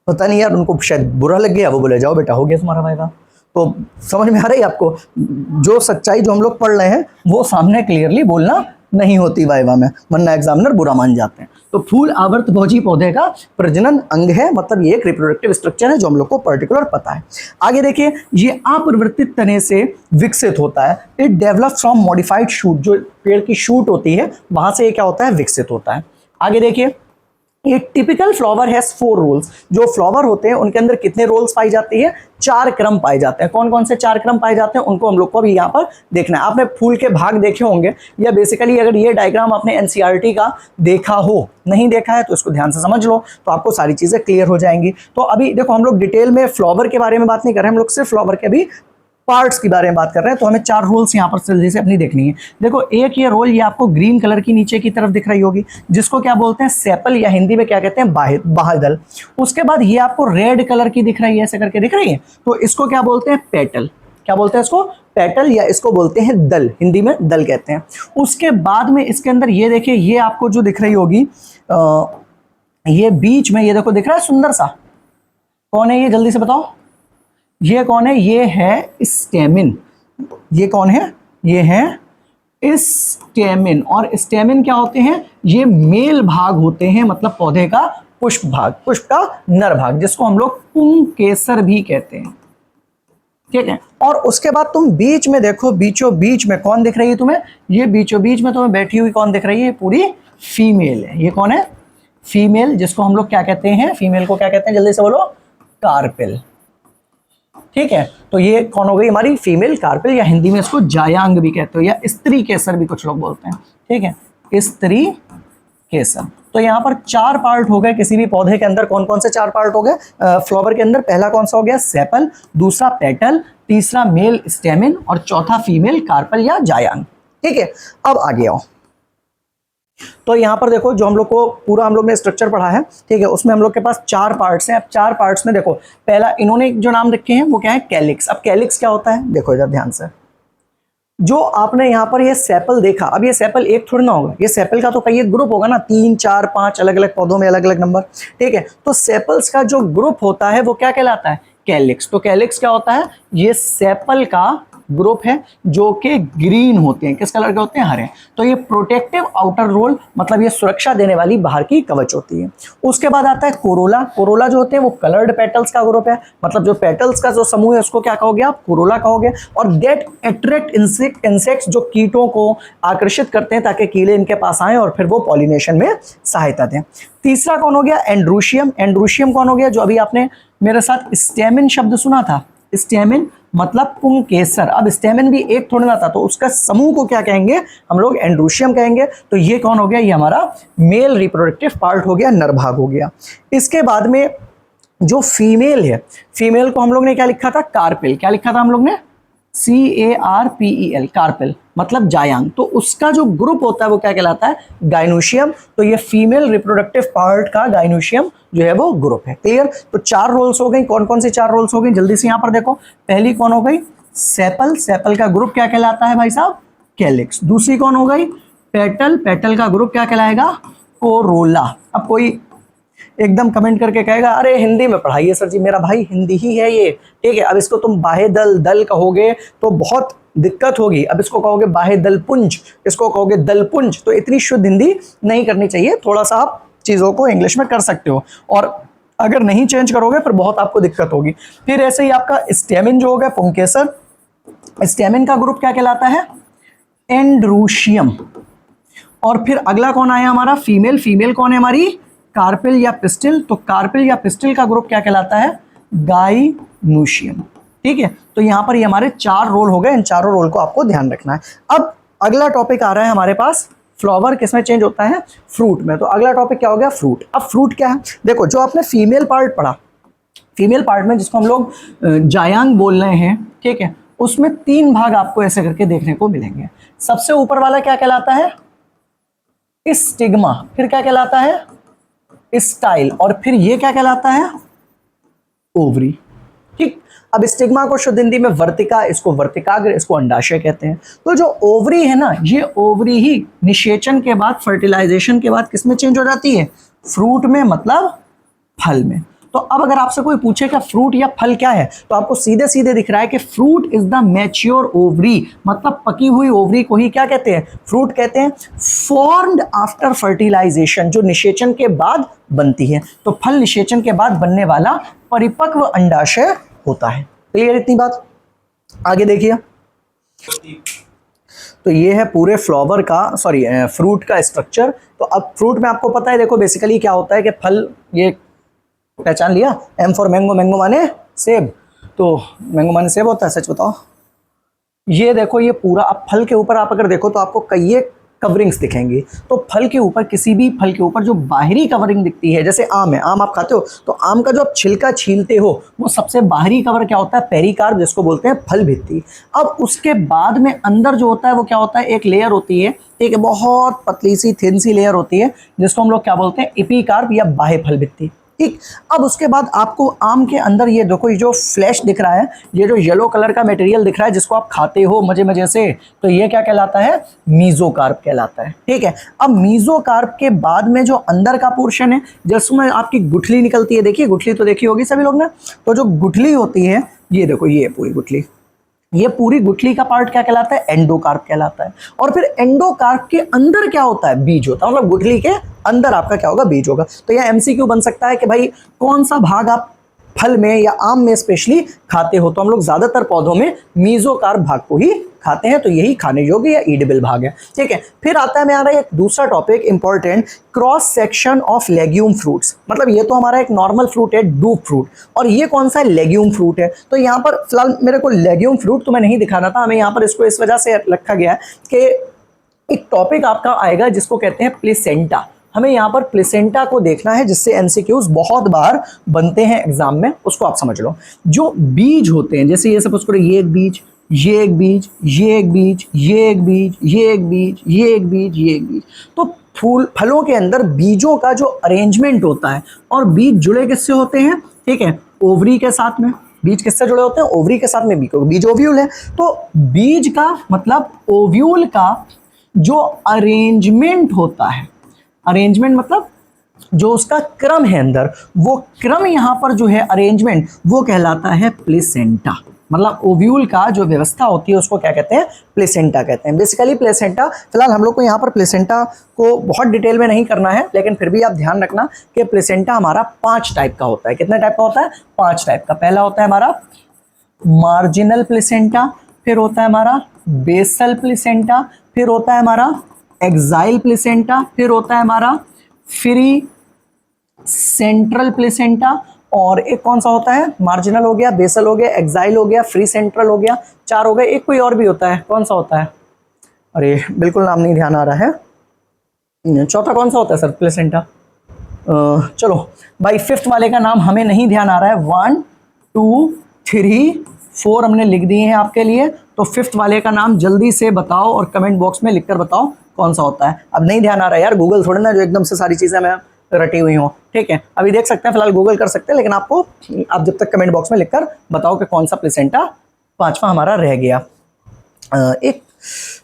पता नहीं यार उनको शायद बुरा लग गया, वो बोले जाओ बेटा हो गया तुम्हारा वाइवा। तो समझ में आ रही है आपको, जो सच्चाई जो हम लोग पढ़ रहे हैं वो सामने क्लियरली बोलना नहीं होती वाइवा में, वरना एग्जामिनर बुरा मान जाते हैं। तो फूल आवर्त भोजी पौधे का प्रजनन अंग है, मतलब ये एक रिप्रोडक्टिव स्ट्रक्चर है जो हम लोग को पर्टिकुलर पता है। आगे देखिए, ये अपरिवर्तित तने से विकसित होता है। It develop from modified shoot, जो पेड़ की शूट होती है वहां से ये क्या होता है, विकसित होता है। आगे देखिए, ये टिपिकल फ्लावर हैज 4 रोल्स। जो फ्लावर होते हैं उनके अंदर कितने रोल्स पाई जाती है, 4 क्रम पाए जाते हैं। कौन कौन से 4 क्रम पाए जाते हैं उनको हम लोग को अभी यहाँ पर देखना है। आपने फूल के भाग देखे होंगे, या बेसिकली अगर ये डायग्राम आपने एनसीईआरटी का देखा हो, नहीं देखा है तो इसको ध्यान से समझ लो, तो आपको सारी चीज़ें क्लियर हो जाएंगी। तो अभी देखो हम लोग डिटेल में फ्लावर के बारे में बात नहीं कर रहे हैं, हम लोग सिर्फ फ्लावर के अभी पार्ट्स के बारे में बात कर रहे हैं। तो हमें 4 रोल्स यहाँ पर जल्दी से अपनी देखनी है। देखो एक ये रोल, ये आपको ग्रीन कलर की नीचे की तरफ दिख रही होगी, जिसको क्या बोलते हैं, सेपल, या हिंदी में क्या कहते हैं, बाह्यदल। उसके बाद ये आपको रेड कलर की दिख रही है, ऐसे करके दिख रही है, तो इसको क्या बोलते हैं, पेटल। क्या बोलते हैं इसको, पेटल, या इसको बोलते हैं दल, हिंदी में दल कहते हैं। उसके बाद में इसके अंदर ये देखिए, ये आपको जो दिख रही होगी, ये बीच में ये देखो दिख रहा है सुंदर सा, कौन है ये, जल्दी से बताओ, ये कौन है, ये है स्टेमिन। ये कौन है, ये है स्टेमिन। और स्टेमिन क्या होते हैं, ये मेल भाग होते हैं, मतलब पौधे का पुष्प भाग, पुष्प का नर भाग, जिसको हम लोग पुंकेसर भी कहते हैं। ठीक है, और उसके बाद तुम बीच में देखो, बीचों बीच में कौन दिख रही है तुम्हें, ये बीचों बीच में तुम्हें बैठी हुई कौन दिख रही है, पूरी फीमेल है। ये कौन है, फीमेल, जिसको हम लोग क्या कहते हैं, फीमेल को क्या कहते हैं, जल्दी से बोलो, कार्पेल। ठीक है, तो ये कौन हो गई हमारी फीमेल कार्पेल, या हिंदी में इसको जायांग भी कहते हो, या स्त्री केसर भी कुछ लोग बोलते हैं। ठीक है, स्त्री केसर। तो यहाँ पर 4 पार्ट हो गए किसी भी पौधे के अंदर। कौन कौन से 4 पार्ट हो गए फ्लावर के अंदर, पहला कौन सा हो गया, सेपल, दूसरा पेटल, तीसरा मेल स्टेमिन, और चौथा फीमेल कार्पेल या जायांग। ठीक है, अब आगे आओ। तो यहाँ पर देखो, जो हम लोग को पूरा हम लोग ने स्ट्रक्चर पढ़ा है, ठीक है, उसमें हम लोग के पास 4 पार्ट्स हैं। अब 4 पार्ट्स में देखो, पहला इन्होंने जो नाम रखे हैं वो क्या है, कैलिक्स। अब कैलिक्स क्या होता है, देखो इधर ध्यान से, जो आपने यहाँ पर ये सेपल देखा, अब ये सेपल एक थोड़ी ना होगा, ये सेपल का तो कई एक ग्रुप होगा ना, 3, 4, 5 अलग अलग पौधों में अलग अलग नंबर। ठीक है, तो सेपल्स का जो ग्रुप होता है वो क्या कहलाता है, कैलिक्स। तो कैलिक्स क्या होता है, ये सेपल का ग्रुप है जो कि ग्रीन होते हैं, किस कलर के होते हैं, हरे। तो ये प्रोटेक्टिव आउटर रोल, मतलब ये सुरक्षा देने वाली बाहर की कवच होती है। उसके बाद आता है कोरोला। कोरोला जो होते हैं वो कलर्ड पेटल्स का ग्रुप है, मतलब जो पेटल्स का जो समूह है उसको क्या कहोगे आप, कोरोला कहोगे। और दैट अट्रैक्ट इंसेक्ट्स, जो कीटों को आकर्षित करते हैं ताकि कीड़े इनके पास आए और फिर वो पॉलिनेशन में सहायता दें। तीसरा कौन हो गया, एंड्रूशियम। एंड्रूशियम कौन हो गया, जो अभी आपने मेरे साथ स्टेमिन शब्द सुना था, स्टेमिन, मतलब पुंकेसर। अब स्टेमन भी एक थोड़ा ना था, तो उसका समूह को क्या कहेंगे हम लोग, एंड्रोशियम कहेंगे। तो ये कौन हो गया, ये हमारा मेल रिप्रोडक्टिव पार्ट हो गया, नर भाग हो गया। इसके बाद में जो फीमेल है, फीमेल को हम लोग ने क्या लिखा था, कार्पेल। क्या लिखा था हम लोग ने, CARPEL, कार्पेल मतलब जायांग। तो उसका जो ग्रुप होता है वो क्या कहलाता है, गाइनोशियम। तो ये फीमेल रिप्रोडक्टिव पार्ट का गाइनोशियम जो है वो ग्रुप है। क्लियर। तो 4 रोल्स हो गई। कौन कौन सी 4 रोल्स हो गई, जल्दी से यहां पर देखो। पहली कौन हो गई, सेपल। सेपल का ग्रुप क्या कहलाता है भाई साहब, कैलिक्स। दूसरी कौन हो गई, पेटल। पेटल का ग्रुप क्या कहलाएगा, कोरोला। अब कोई एकदम कमेंट करके कहेगा अरे हिंदी में पढ़ाइए सर जी, मेरा भाई हिंदी ही है ये, ठीक है। अब इसको तुम बाहे दल दल कहोगे तो बहुत दिक्कत होगी। अब इसको कहोगे बाहे दल पुंज, इसको कहोगे दल पुंज, तो इतनी शुद्ध हिंदी नहीं करनी चाहिए। थोड़ा सा आप चीज़ों को इंग्लिश में कर सकते हो, और अगर नहीं चेंज करोगे फिर बहुत आपको दिक्कत होगी। फिर ऐसे ही आपका स्टेमिन जो होगा, पुंकेसर। स्टेमिन का ग्रुप क्या कहलाता है, एंड्रोशियम। और फिर अगला कौन आया हमारा, फीमेल। फीमेल कौन है हमारी, कार्पेल या पिस्टिल। तो कार्पेल या पिस्टिल का ग्रुप क्या कहलाता है, गाइनोशियम। ठीक है। तो यहां पर ये हमारे 4 रोल हो गए। इन चारों रोल को आपको ध्यान रखना है। अब अगला टॉपिक आ रहा है हमारे पास, फ्लावर किसमें चेंज होता है, फ्रूट में। तो अगला टॉपिक क्या हो गया, फ्रूट। अब फ्रूट क्या है, देखो जो आपने फीमेल पार्ट पढ़ा, फीमेल पार्ट में जिसको हम लोग जायांग बोल रहे हैं, ठीक है, उसमें 3 भाग आपको ऐसे करके देखने को मिलेंगे। सबसे ऊपर वाला क्या कहलाता है, स्टिग्मा। फिर क्या कहलाता है, स्टाइल। और फिर ये क्या कहलाता है, ओवरी। ठीक। अब स्टिग्मा को शुद्ध हिंदी में वर्तिका, इसको वर्तिकाग्र, इसको अंडाशय कहते हैं। तो जो ओवरी है ना, ये ओवरी ही निषेचन के बाद, फर्टिलाइजेशन के बाद किसमें चेंज हो जाती है, फ्रूट में, मतलब फल में। तो अब अगर आपसे कोई पूछे कि फ्रूट या फल क्या है, तो आपको सीधे सीधे दिख रहा है कि fruit is the mature ovary, मतलब पकी हुई ओवरी को ही क्या कहते हैं, फ्रूट कहते हैं। फॉर्म्ड आफ्टर फर्टिलाइजेशन, जो निषेचन के बाद बनती है। तो फल निषेचन के बाद बनने वाला परिपक्व अंडाशय होता है। क्लियर इतनी बात। आगे देखिए, तो ये है पूरे फ्लावर का, सॉरी फ्रूट का स्ट्रक्चर। तो अब फ्रूट में आपको पता है, देखो बेसिकली क्या होता है कि फल, ये पहचान लिया, एम फॉर मैंगो, मैंगो माने सेब। तो मैंगो माने सेब होता है, सच बताओ। ये देखो, ये पूरा, अब फल के ऊपर आप अगर देखो तो आपको कई कवरिंग्स दिखेंगी। तो फल के ऊपर, किसी भी फल के ऊपर जो बाहरी कवरिंग दिखती है, जैसे आम है, आम आप खाते हो, तो आम का जो आप छिलका छीलते हो, वो सबसे बाहरी कवर क्या होता है, पेरिकार्प, जिसको बोलते हैं फल भित्ति। अब उसके बाद में अंदर जो होता है वो क्या होता है, एक लेयर होती है, ठीक है, बहुत पतली सी थिन सी लेयर होती है, जिसको हम लोग क्या बोलते हैं, एपिकार्प या बाह्य फल भित्ति। ठीक। अब उसके बाद आपको आम के अंदर ये देखो, ये जो फ्लैश दिख रहा है, ये जो येलो कलर का मटेरियल दिख रहा है, जिसको आप खाते हो मजे मजे से, तो ये क्या कहलाता है, मीजोकार्प कहलाता है। ठीक है। अब मीजोकार्प के बाद में जो अंदर का पोर्शन है, जिसमें आपकी गुठली निकलती है, देखिए गुठली तो देखी होगी सभी लोग ने। तो जो गुठली होती है, ये देखो, ये पूरी गुठली, ये पूरी गुठली का पार्ट क्या कहलाता है, एंडोकार्प कहलाता है। और फिर एंडोकार्प के अंदर क्या होता है, बीज होता है, मतलब गुठली के अंदर आपका क्या होगा, बीज होगा। तो यह एमसीक्यू बन सकता है कि भाई कौन सा भाग आप फल में या आम में स्पेशली खाते हो। तो हम लोग ज्यादातर पौधों में मीजोकार्प भाग को ही खाते हैं, तो यही खाने योग्य या ईडेबल भाग है। ठीक है। फिर आता है हमारा एक दूसरा topic important, cross section of legume fruits. मतलब ये तो हमारा एक नॉर्मल फ्रूट है, डूब फ्रूट, और ये कौन सा है, लेग्यूम फ्रूट है। तो यहाँ पर फिलहाल मेरे को लेग्यूम फ्रूट तो मैं नहीं दिखाना था, हमें यहाँ पर इसको इस वजह से रखा गया है कि एक टॉपिक आपका आएगा जिसको कहते हैं प्लेसेंटा। हमें यहाँ पर प्लेसेंटा को देखना है, जिससे एमसीक्यूज बहुत बार बनते हैं एग्जाम में, उसको आप समझ लो। जो बीज होते हैं, जैसे ये सपोज करो, ये एक बीज, ये एक बीज, ये एक बीज, ये एक बीज, ये एक बीज, ये एक बीज, ये एक बीज। तो फलों के अंदर बीजों का जो अरेंजमेंट होता है, और बीज जुड़े किससे होते हैं, ठीक है, ओवरी के साथ में। बीज किससे जुड़े होते हैं, ओवरी के साथ में। बीज ओव्यूल है। तो बीज का मतलब ओव्यूल का जो अरेंजमेंट होता है, अरेंजमेंट मतलब जो उसका क्रम है अंदर, वो क्रम यहाँ पर जो है अरेंजमेंट, वो कहलाता है प्लेसेंटा। मतलब ओव्यूल का जो व्यवस्था होती है उसको क्या कहते हैं, प्लेसेंटा कहते हैं। बेसिकली प्लेसेंटा, फिलहाल हम लोग को यहाँ पर प्लेसेंटा को बहुत डिटेल में नहीं करना है, लेकिन फिर भी आप ध्यान रखना कि प्लेसेंटा हमारा 5 टाइप का होता है। कितने टाइप का होता है, 5 टाइप का। पहला होता है हमारा मार्जिनल प्लेसेंटा, फिर होता है हमारा बेसल प्लेसेंटा, फिर होता है हमारा एक्साइल प्लेसेंटा, फिर होता है हमारा फ्री सेंट्रल प्लेसेंटा, और एक कौन सा होता है, मार्जिनल हो गया, बेसल हो गया, एक्साइल हो गया, फ्री सेंट्रल हो गया, 4 हो गए। एक कोई और भी होता है, कौन सा होता है, अरे बिल्कुल नाम नहीं ध्यान आ रहा है। चौथा कौन सा होता है सर, प्लेसेंटा। चलो भाई, फिफ्थ वाले का नाम हमें नहीं ध्यान आ रहा है। 1 2 3 4 हमने लिख दिए हैं आपके लिए। तो फिफ्थ वाले का नाम जल्दी से बताओ और कमेंट बॉक्स में लिखकर बताओ कौन सा होता है। अब नहीं ध्यान आ रहा है यार, गूगल थोड़े ना जो एकदम से सारी चीजें मैं रटी हुई हूँ, ठीक है। अभी देख सकते हैं, फिलहाल गूगल कर सकते हैं, लेकिन आपको आप जब तक कमेंट बॉक्स में लिखकर बताओ कि कौन सा प्लेसेंटा पांचवा हमारा रह गया। एक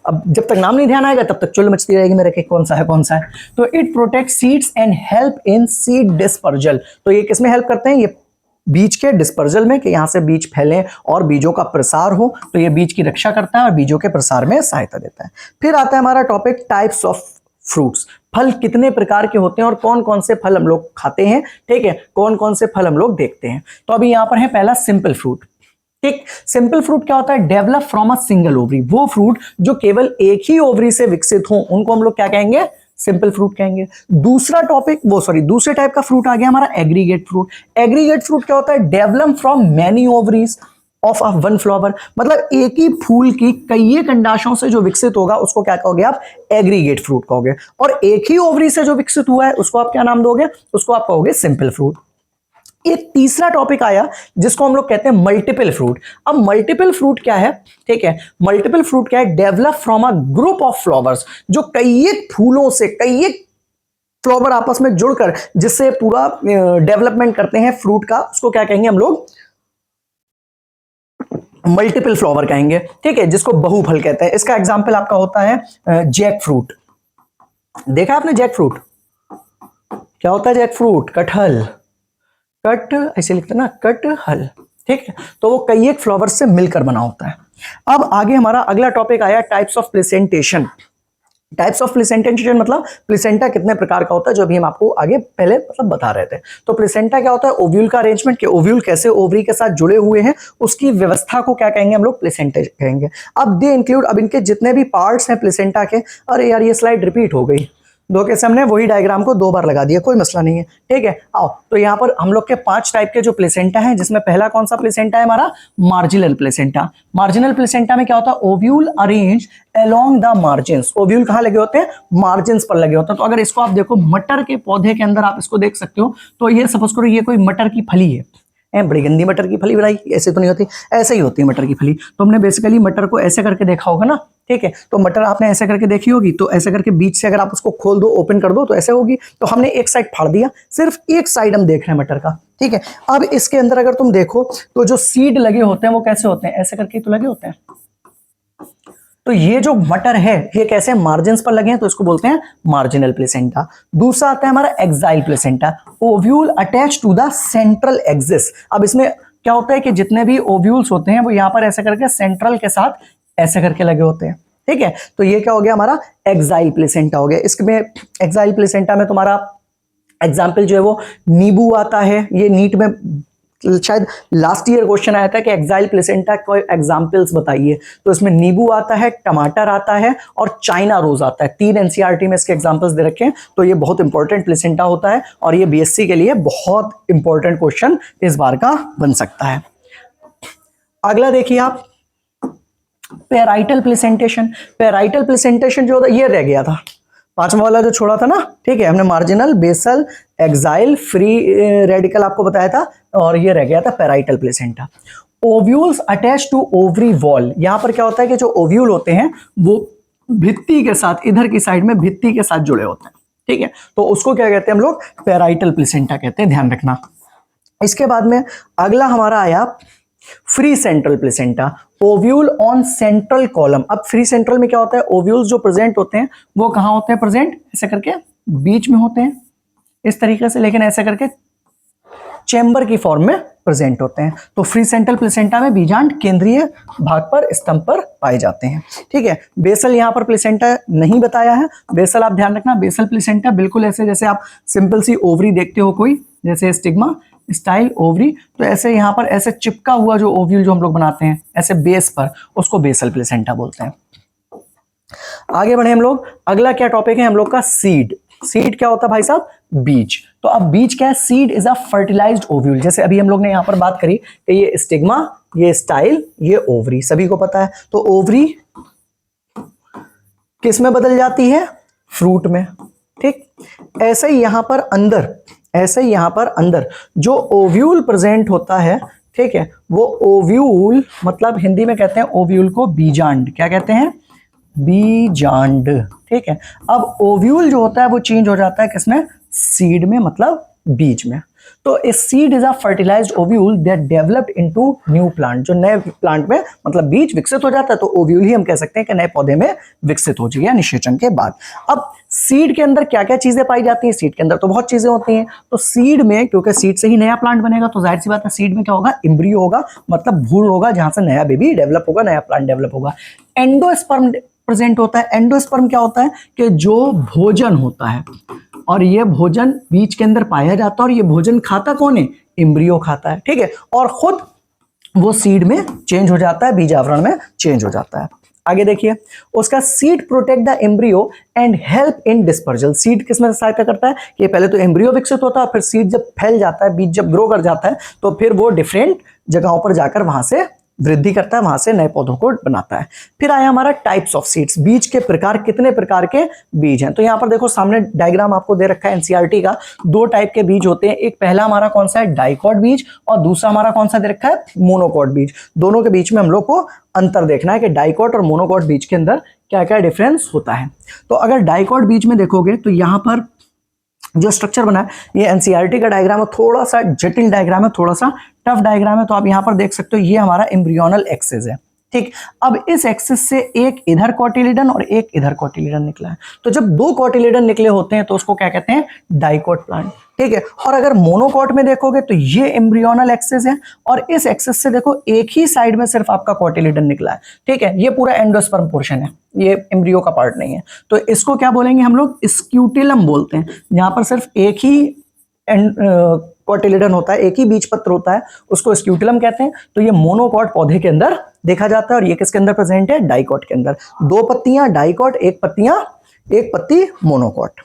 अब जब तक नाम नहीं ध्यान आएगा तब तक चुल मचती रहेगी मेरे के कौन सा है कौन सा है। तो it protect seeds and help in seed dispersal. तो ये किसमें हेल्प करते हैं, ये बीज के डिस्पर्जल में, कि यहाँ से बीज फैले और बीजों का प्रसार हो। तो ये बीज की रक्षा करता है और बीजों के प्रसार में सहायता देता है। फिर आता है हमारा टॉपिक टाइप्स ऑफ फ्रूट्स। फल कितने प्रकार के होते हैं और कौन कौन से फल हम लोग खाते हैं, ठीक है, कौन कौन से फल हम लोग देखते हैं। तो अभी यहाँ पर है पहला सिंपल फ्रूट। ठीक, सिंपल फ्रूट क्या होता है, develop from a single ovary. वो फ्रूट जो केवल एक ही ओवरी से विकसित हो उनको हम लोग क्या कहेंगे, सिंपल फ्रूट कहेंगे। दूसरा टॉपिक दूसरे टाइप का फ्रूट आ गया हमारा एग्रीगेट फ्रूट। एग्रीगेट फ्रूट क्या होता है, develop from many ovaries of a one flower. मतलब एक ही फूल की कई अंडाशयों से जो विकसित होगा उसको क्या कहोगे आप, एग्रीगेट फ्रूट कहोगे। और एक ही ओवरी से जो विकसित हुआ है उसको आप क्या नाम दोगे, उसको आप कहोगे सिंपल फ्रूट। एक तीसरा टॉपिक आया जिसको हम लोग कहते हैं मल्टीपल फ्रूट। अब मल्टीपल फ्रूट क्या है, ठीक है, मल्टीपल फ्रूट क्या है, develop from a group of flowers. जो कई एक फूलों से कई एक फ्लावर आपस में जुड़कर जिससे पूरा डेवलपमेंट करते हैं फ्रूट का, उसको क्या कहेंगे हम लोग, मल्टीपल फ्लावर कहेंगे, ठीक है, जिसको बहुफल कहते हैं। इसका एग्जांपल आपका होता है जैक फ्रूट। देखा आपने जैक फ्रूट, क्या होता है जैक फ्रूट, कटहल, कट ऐसे लिखते हैं ना, कटहल, ठीक है। तो वो कई एक फ्लावर से मिलकर बना होता है। अब आगे हमारा अगला टॉपिक आया types of placentation. Types of placentation मतलब प्लेसेंटा कितने प्रकार का होता है, जो अभी हम आपको आगे पहले मतलब बता रहे थे। तो प्लेसेंटा क्या होता है, ओव्यूल का अरेंजमेंट, के ओव्यूल कैसे ओवरी के साथ जुड़े हुए हैं उसकी व्यवस्था को क्या कहेंगे हम लोग, प्लेसेंटा कहेंगे। अब दे इंक्लूड, अब इनके जितने भी पार्ट्स हैं प्लेसेंटा के, अरे यार ये स्लाइड रिपीट हो गई, धोखे से हमने वही डायग्राम को 2 बार लगा दिया, कोई मसला नहीं है, ठीक है। आओ, तो यहाँ पर हम लोग के 5 टाइप के जो प्लेसेंटा हैं, जिसमें पहला कौन सा प्लेसेंटा है हमारा, मार्जिनल प्लेसेंटा। मार्जिनल प्लेसेंटा में क्या होता है, ovule arrange along the margins. Ovule कहाँ लगे होते हैं, मार्जिन्स पर लगे होते हैं। तो अगर इसको आप देखो मटर के पौधे के अंदर आप इसको देख सकते हो, तो ये सपोज करो ये कोई मटर की फली है, बड़ी गंदी मटर की फली बनाई, ऐसे तो नहीं होती, ऐसे ही होती है मटर की फली। तो हमने बेसिकली मटर को ऐसे करके देखा होगा ना, ठीक है। तो मटर आपने ऐसे करके देखी होगी, तो ऐसे करके बीच से अगर आप उसको खोल दो, ओपन कर दो, तो ऐसे होगी। तो हमने एक साइड फाड़ दिया, सिर्फ एक साइड हम देख रहे हैं मटर का, ठीक है। अब इसके अंदर अगर तुम देखो तो जो सीड लगे होते हैं वो कैसे होते हैं, ऐसे करके तो लगे होते हैं। तो ये जो मटर है ये कैसे मार्जिन्स पर लगे हैं, तो इसको बोलते हैं मार्जिनल प्लेसेंटा। दूसरा आता है हमारा axile placenta. Ovule attach to the central axis. अब इसमें क्या होता है कि जितने भी ओव्यूल्स होते हैं वो यहाँ पर ऐसे करके सेंट्रल के साथ ऐसे करके लगे होते हैं, ठीक है। तो ये क्या हो गया हमारा एक्साइल प्लेसेंटा हो गया। इसमें एक्साइल प्लेसेंटा में तुम्हारा एग्जाम्पल जो है वो नींबू आता है। ये नीट में शायद लास्ट ईयर क्वेश्चन आया था कि एक्साइल प्लेसेंटा कोई एग्जांपल्स बताइए, तो इसमें नींबू आता है, टमाटर आता है और चाइना रोज आता है। 3 एनसीईआरटी में इसके एग्जांपल्स दे रखे हैं। तो ये बहुत इंपॉर्टेंट प्लेसेंटा होता है और ये बीएससी के लिए बहुत इंपॉर्टेंट क्वेश्चन इस बार का बन सकता है। अगला देखिए आप, पेराइटल प्लेसेंटेशन। पेराइटल प्लेसेंटेशन जो होता है ये रह गया था, 5वां वाला जो छोड़ा था ना, ठीक है। हमने marginal, basal, axile, free radical आपको बताया था, और ये रह गया था parietal placenta. Ovules attach to ovary wall. यहां पर क्या होता है कि जो ओव्यूल होते हैं वो भित्ति के साथ, इधर की साइड में भित्ति के साथ जुड़े होते हैं, ठीक है। तो उसको क्या कहते हैं हम लोग, पेराइटल प्लेसेंटा कहते हैं, ध्यान रखना। इसके बाद में अगला हमारा आया free central placenta. Ovule on central column. अब फ्री सेंट्रल में क्या होता है, ओव्यूल्स जो प्रेजेंट होते हैं वो कहां होते हैं प्रेजेंट, ऐसे करके बीच में होते हैं इस तरीके से, लेकिन ऐसे करके चेंबर की फॉर्म में प्रेजेंट होते हैं। तो फ्री सेंट्रल प्लेसेंटा में बीजांड केंद्रीय भाग पर, स्तंभ पर पाए जाते हैं, ठीक है। बेसल यहां पर प्लेसेंटा नहीं बताया है। बेसल आप ध्यान रखना, बेसल प्लेसेंटा बिल्कुल ऐसे जैसे आप सिंपल सी ओवरी देखते हो कोई, जैसे स्टिग्मा स्टाइल ओवरी, तो ऐसे यहाँ पर ऐसे चिपका हुआ जो ओव्यूल जो हम लोग बनाते हैं ऐसे बेस पर, उसको बेसल प्लेसेंटा बोलते हैं। आगे बढ़े हम लोग, अगला क्या टॉपिक है हम लोग का, सीड। सीड क्या होता है भाई साहब? बीज। तो अब बीज क्या है? Seed is a fertilised ovule. जैसे अभी हम लोग ने यहां पर बात करी कि ये स्टिग्मा, ये स्टाइल, ये ओवरी, सभी को पता है। तो ओवरी किस में बदल जाती है? फ्रूट में। ठीक, ऐसे ही यहां पर अंदर, ऐसे ही यहां पर अंदर जो ओव्यूल प्रेजेंट होता है, ठीक है, वो ओव्यूल मतलब हिंदी में कहते हैं ओव्यूल को बीजांड। क्या कहते हैं? बीजांड। ठीक है, अब ओव्यूल जो होता है वो चेंज हो जाता है किसमें? सीड में, मतलब बीज में। तो a seed is a fertilised ovule that developed into new plant. जो नए प्लांट में मतलब बीज विकसित हो जाता है, तो ओव्यूल ही हम कह सकते हैं कि नए पौधे में विकसित हो जाएगा निषेचन के बाद। अब सीड के अंदर क्या क्या चीजें पाई जाती हैं? सीड के अंदर तो बहुत चीजें होती हैं। तो सीड में, क्योंकि सीड से ही नया प्लांट बनेगा, तो जाहिर सी बात है सीड में क्या होगा? एम्ब्रियो होगा, मतलब भ्रूण होगा, जहां से नया बेबी डेवलप होगा, नया प्लांट डेवलप होगा। एंडोस्पर्म प्रेजेंट होता है। एंडोस्पर्म क्या होता है? कि जो भोजन होता है, और ये भोजन बीज के अंदर पाया जाता है, और ये भोजन खाता कौन है? एम्ब्रियो खाता है। ठीक है, और खुद वो सीड में चेंज हो जाता है, बीज आवरण में चेंज हो जाता है। आगे देखिए, उसका seed protect the embryo and help in dispersal. Seed किसमें सहायता करता है? कि पहले तो एम्ब्रियो विकसित होता है, फिर सीड जब फैल जाता है, बीज जब ग्रो कर जाता है, तो फिर वो डिफरेंट जगहों पर जाकर वहां से वृद्धि करता है, वहां से नए पौधों को बनाता है। फिर आया हमारा टाइप्स ऑफ सीड्स। बीज के प्रकार, कितने प्रकार के बीज हैं? तो यहां पर देखो सामने डायग्राम आपको दे रखा है एनसीईआरटी का। दो टाइप के बीज होते हैं। एक पहला हमारा कौन सा है? डाइकॉट बीज, और दूसरा हमारा कौन सा दे रखा है? मोनोकॉट बीज। दोनों के बीच में हम लोग को अंतर देखना है कि डाइकॉट और मोनोकॉट बीज के अंदर क्या क्या डिफरेंस होता है। तो अगर डाइकॉट बीज में देखोगे तो यहां पर जो स्ट्रक्चर बना है, ये एनसीईआरटी का डायग्राम है, थोड़ा सा जटिल डायग्राम है, थोड़ा सा टफ डायग्राम है। तो आप यहां पर देख सकते हो, ये हमारा एम्ब्रियोनल एक्सिस है। ठीक, अब इस एक्सिस से एक इधर कोटिलीडन और एक इधर कोटिलीडन निकला है। तो जब दो कोटिलीडन निकले होते हैं तो उसको क्या कहते हैं? Dicot plant. ठीक है, और अगर मोनोकॉट में देखोगे तो ये एम्ब्रियोनल एक्सिस है, और इस एक्सिस से देखो एक ही साइड में सिर्फ आपका कोटिलीडन निकला है। ठीक है, ये पूरा एंडोस्पर्म पोर्शन है, ये एम्ब्रियो का पार्ट नहीं है। तो इसको क्या बोलेंगे हम लोग? स्क्यूटिलम बोलते हैं। यहाँ पर सिर्फ एक ही कोटिलीडन होता है, एक ही बीजपत्र होता है, उसको स्क्यूटिलम कहते हैं। तो ये मोनोकॉट पौधे के अंदर देखा जाता है, और ये किसके अंदर प्रेजेंट है? डाइकॉट के अंदर। दो पत्तियां डाइकॉट, एक पत्ती मोनोकॉट।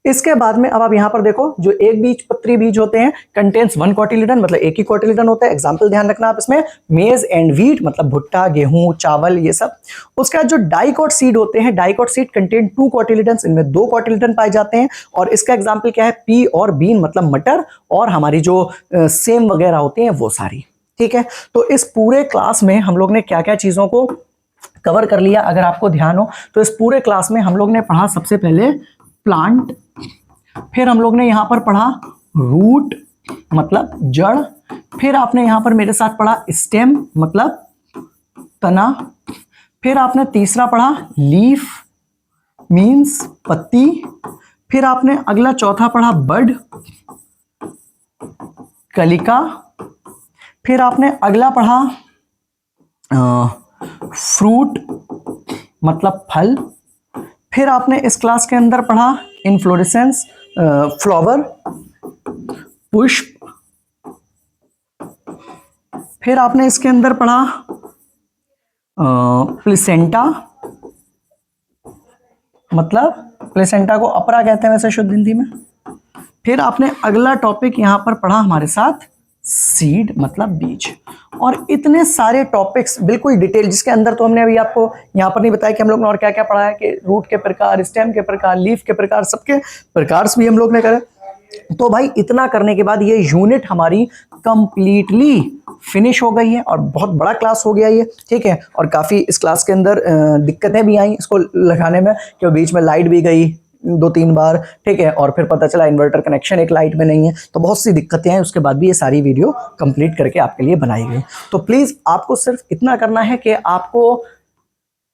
इसके बाद में अब आप यहां पर देखो, जो एक बीजपत्री बीज होते हैं कंटेन्स वन कोटिलीडन, मतलब एक ही कोटिलीडन होता है। एग्जांपल ध्यान रखना आप इसमें, मेज एंड व्हीट, मतलब भुट्टा, गेहूं, चावल, ये सब। उसके बाद जो डाइकॉट सीड होते हैं, डाइकॉट सीड कंटेन टू कोटिलीडन, इनमें दो कोटिलीडन पाए जाते हैं। और इसका एग्जाम्पल क्या है? पी और बीन, मतलब मटर, और हमारी जो सेम वगैरह होती हैं वो सारी। ठीक है, तो इस पूरे क्लास में हम लोग ने क्या क्या चीजों को कवर कर लिया, अगर आपको ध्यान हो तो इस पूरे क्लास में हम लोग ने पढ़ा सबसे पहले प्लांट, फिर हम लोग ने यहां पर पढ़ा रूट मतलब जड़, फिर आपने यहां पर मेरे साथ पढ़ा स्टेम मतलब तना, फिर आपने तीसरा पढ़ा लीफ मींस पत्ती, फिर आपने अगला चौथा पढ़ा बड कलिका, फिर आपने अगला पढ़ा फ्रूट मतलब फल, फिर आपने इस क्लास के अंदर पढ़ा इनफ्लोरेसेंस फ्लावर पुष्प, फिर आपने इसके अंदर पढ़ा प्लेसेंटा, मतलब प्लेसेंटा को अपरा कहते हैं वैसे शुद्ध हिंदी में। फिर आपने अगला टॉपिक यहां पर पढ़ा हमारे साथ सीड मतलब बीज। और इतने सारे टॉपिक्स बिल्कुल डिटेल, जिसके अंदर तो हमने अभी आपको यहाँ पर नहीं बताया कि हम लोग ने और क्या क्या पढ़ा है, कि रूट के प्रकार, स्टेम के प्रकार, लीफ के प्रकार, सबके प्रकार भी हम लोग ने करे। तो भाई इतना करने के बाद ये यूनिट हमारी कंप्लीटली फिनिश हो गई है, और बहुत बड़ा क्लास हो गया ये। ठीक है, और काफ़ी इस क्लास के अंदर दिक्कतें भी आई इसको लगाने में, कि बीच में लाइट भी गई 2-3 बार। ठीक है, और फिर पता चला इन्वर्टर कनेक्शन एक लाइट में नहीं है, तो बहुत सी दिक्कतें हैं। उसके बाद भी ये सारी वीडियो कंप्लीट करके आपके लिए बनाई गई। तो प्लीज़ आपको सिर्फ इतना करना है कि आपको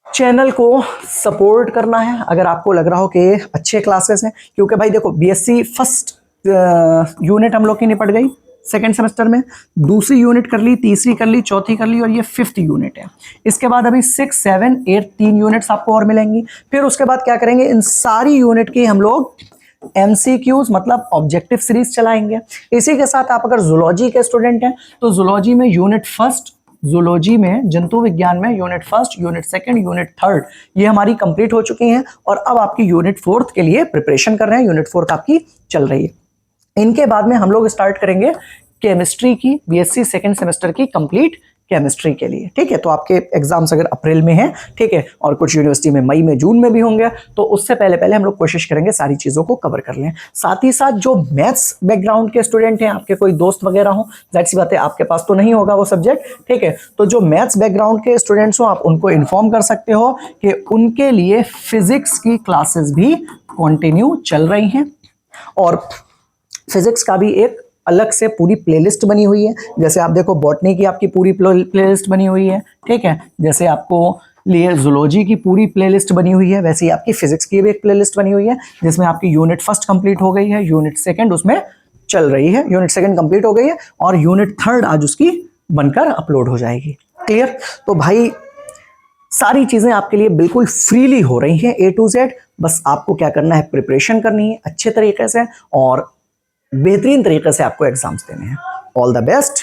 चैनल को सपोर्ट करना है, अगर आपको लग रहा हो कि अच्छे क्लासेस हैं। क्योंकि भाई देखो, बीएससी फर्स्ट यूनिट हम लोग की निपट गई सेकेंड सेमेस्टर में, दूसरी यूनिट कर ली, तीसरी कर ली, चौथी कर ली, और ये 5th यूनिट है। इसके बाद अभी 6, 7, 8 3 यूनिट्स आपको और मिलेंगी। फिर उसके बाद क्या करेंगे, इन सारी यूनिट की हम लोग MCQs मतलब ऑब्जेक्टिव सीरीज चलाएंगे। इसी के साथ आप अगर जूलॉजी के स्टूडेंट हैं तो जूलॉजी में यूनिट फर्स्ट जूलॉजी में, जंतु विज्ञान में unit first, unit second, unit third ये हमारी कंप्लीट हो चुकी हैं और अब आपकी यूनिट फोर्थ के लिए प्रिपरेशन कर रहे हैं। यूनिट फोर्थ आपकी चल रही है। इनके बाद में हम लोग स्टार्ट करेंगे केमिस्ट्री की, बीएससी सेकंड सेमेस्टर की कंप्लीट केमिस्ट्री के लिए। ठीक है, तो आपके एग्जाम्स अगर अप्रैल में हैं, ठीक है, और कुछ यूनिवर्सिटी में मई में, जून में भी होंगे, तो उससे पहले पहले हम लोग कोशिश करेंगे सारी चीज़ों को कवर कर लें। साथ ही साथ जो मैथ्स बैकग्राउंड के स्टूडेंट हैं, आपके कोई दोस्त वगैरह हो, जाहिर सी बात है आपके पास तो नहीं होगा वो सब्जेक्ट, ठीक है, तो जो मैथ्स बैकग्राउंड के स्टूडेंट्स हो आप उनको इन्फॉर्म कर सकते हो कि उनके लिए फिजिक्स की क्लासेस भी कंटिन्यू चल रही हैं और फिजिक्स का भी एक अलग से पूरी प्लेलिस्ट बनी हुई है। जैसे आप देखो बॉटनी की आपकी पूरी प्लेलिस्ट बनी हुई है, ठीक है, जैसे आपको लिए जूलॉजी की पूरी प्लेलिस्ट बनी हुई है, वैसे ही आपकी फिजिक्स की भी एक प्लेलिस्ट बनी हुई है जिसमें आपकी यूनिट फर्स्ट कंप्लीट हो गई है, यूनिट सेकंड उसमें चल रही है, यूनिट सेकंड कंप्लीट हो गई है और यूनिट थर्ड आज उसकी बनकर अपलोड हो जाएगी। क्लियर? तो भाई सारी चीजें आपके लिए बिल्कुल फ्रीली हो रही हैं A to Z। बस आपको क्या करना है, प्रिपरेशन करनी है अच्छे तरीके से और बेहतरीन तरीके से आपको एग्जाम्स देने हैं। All the best.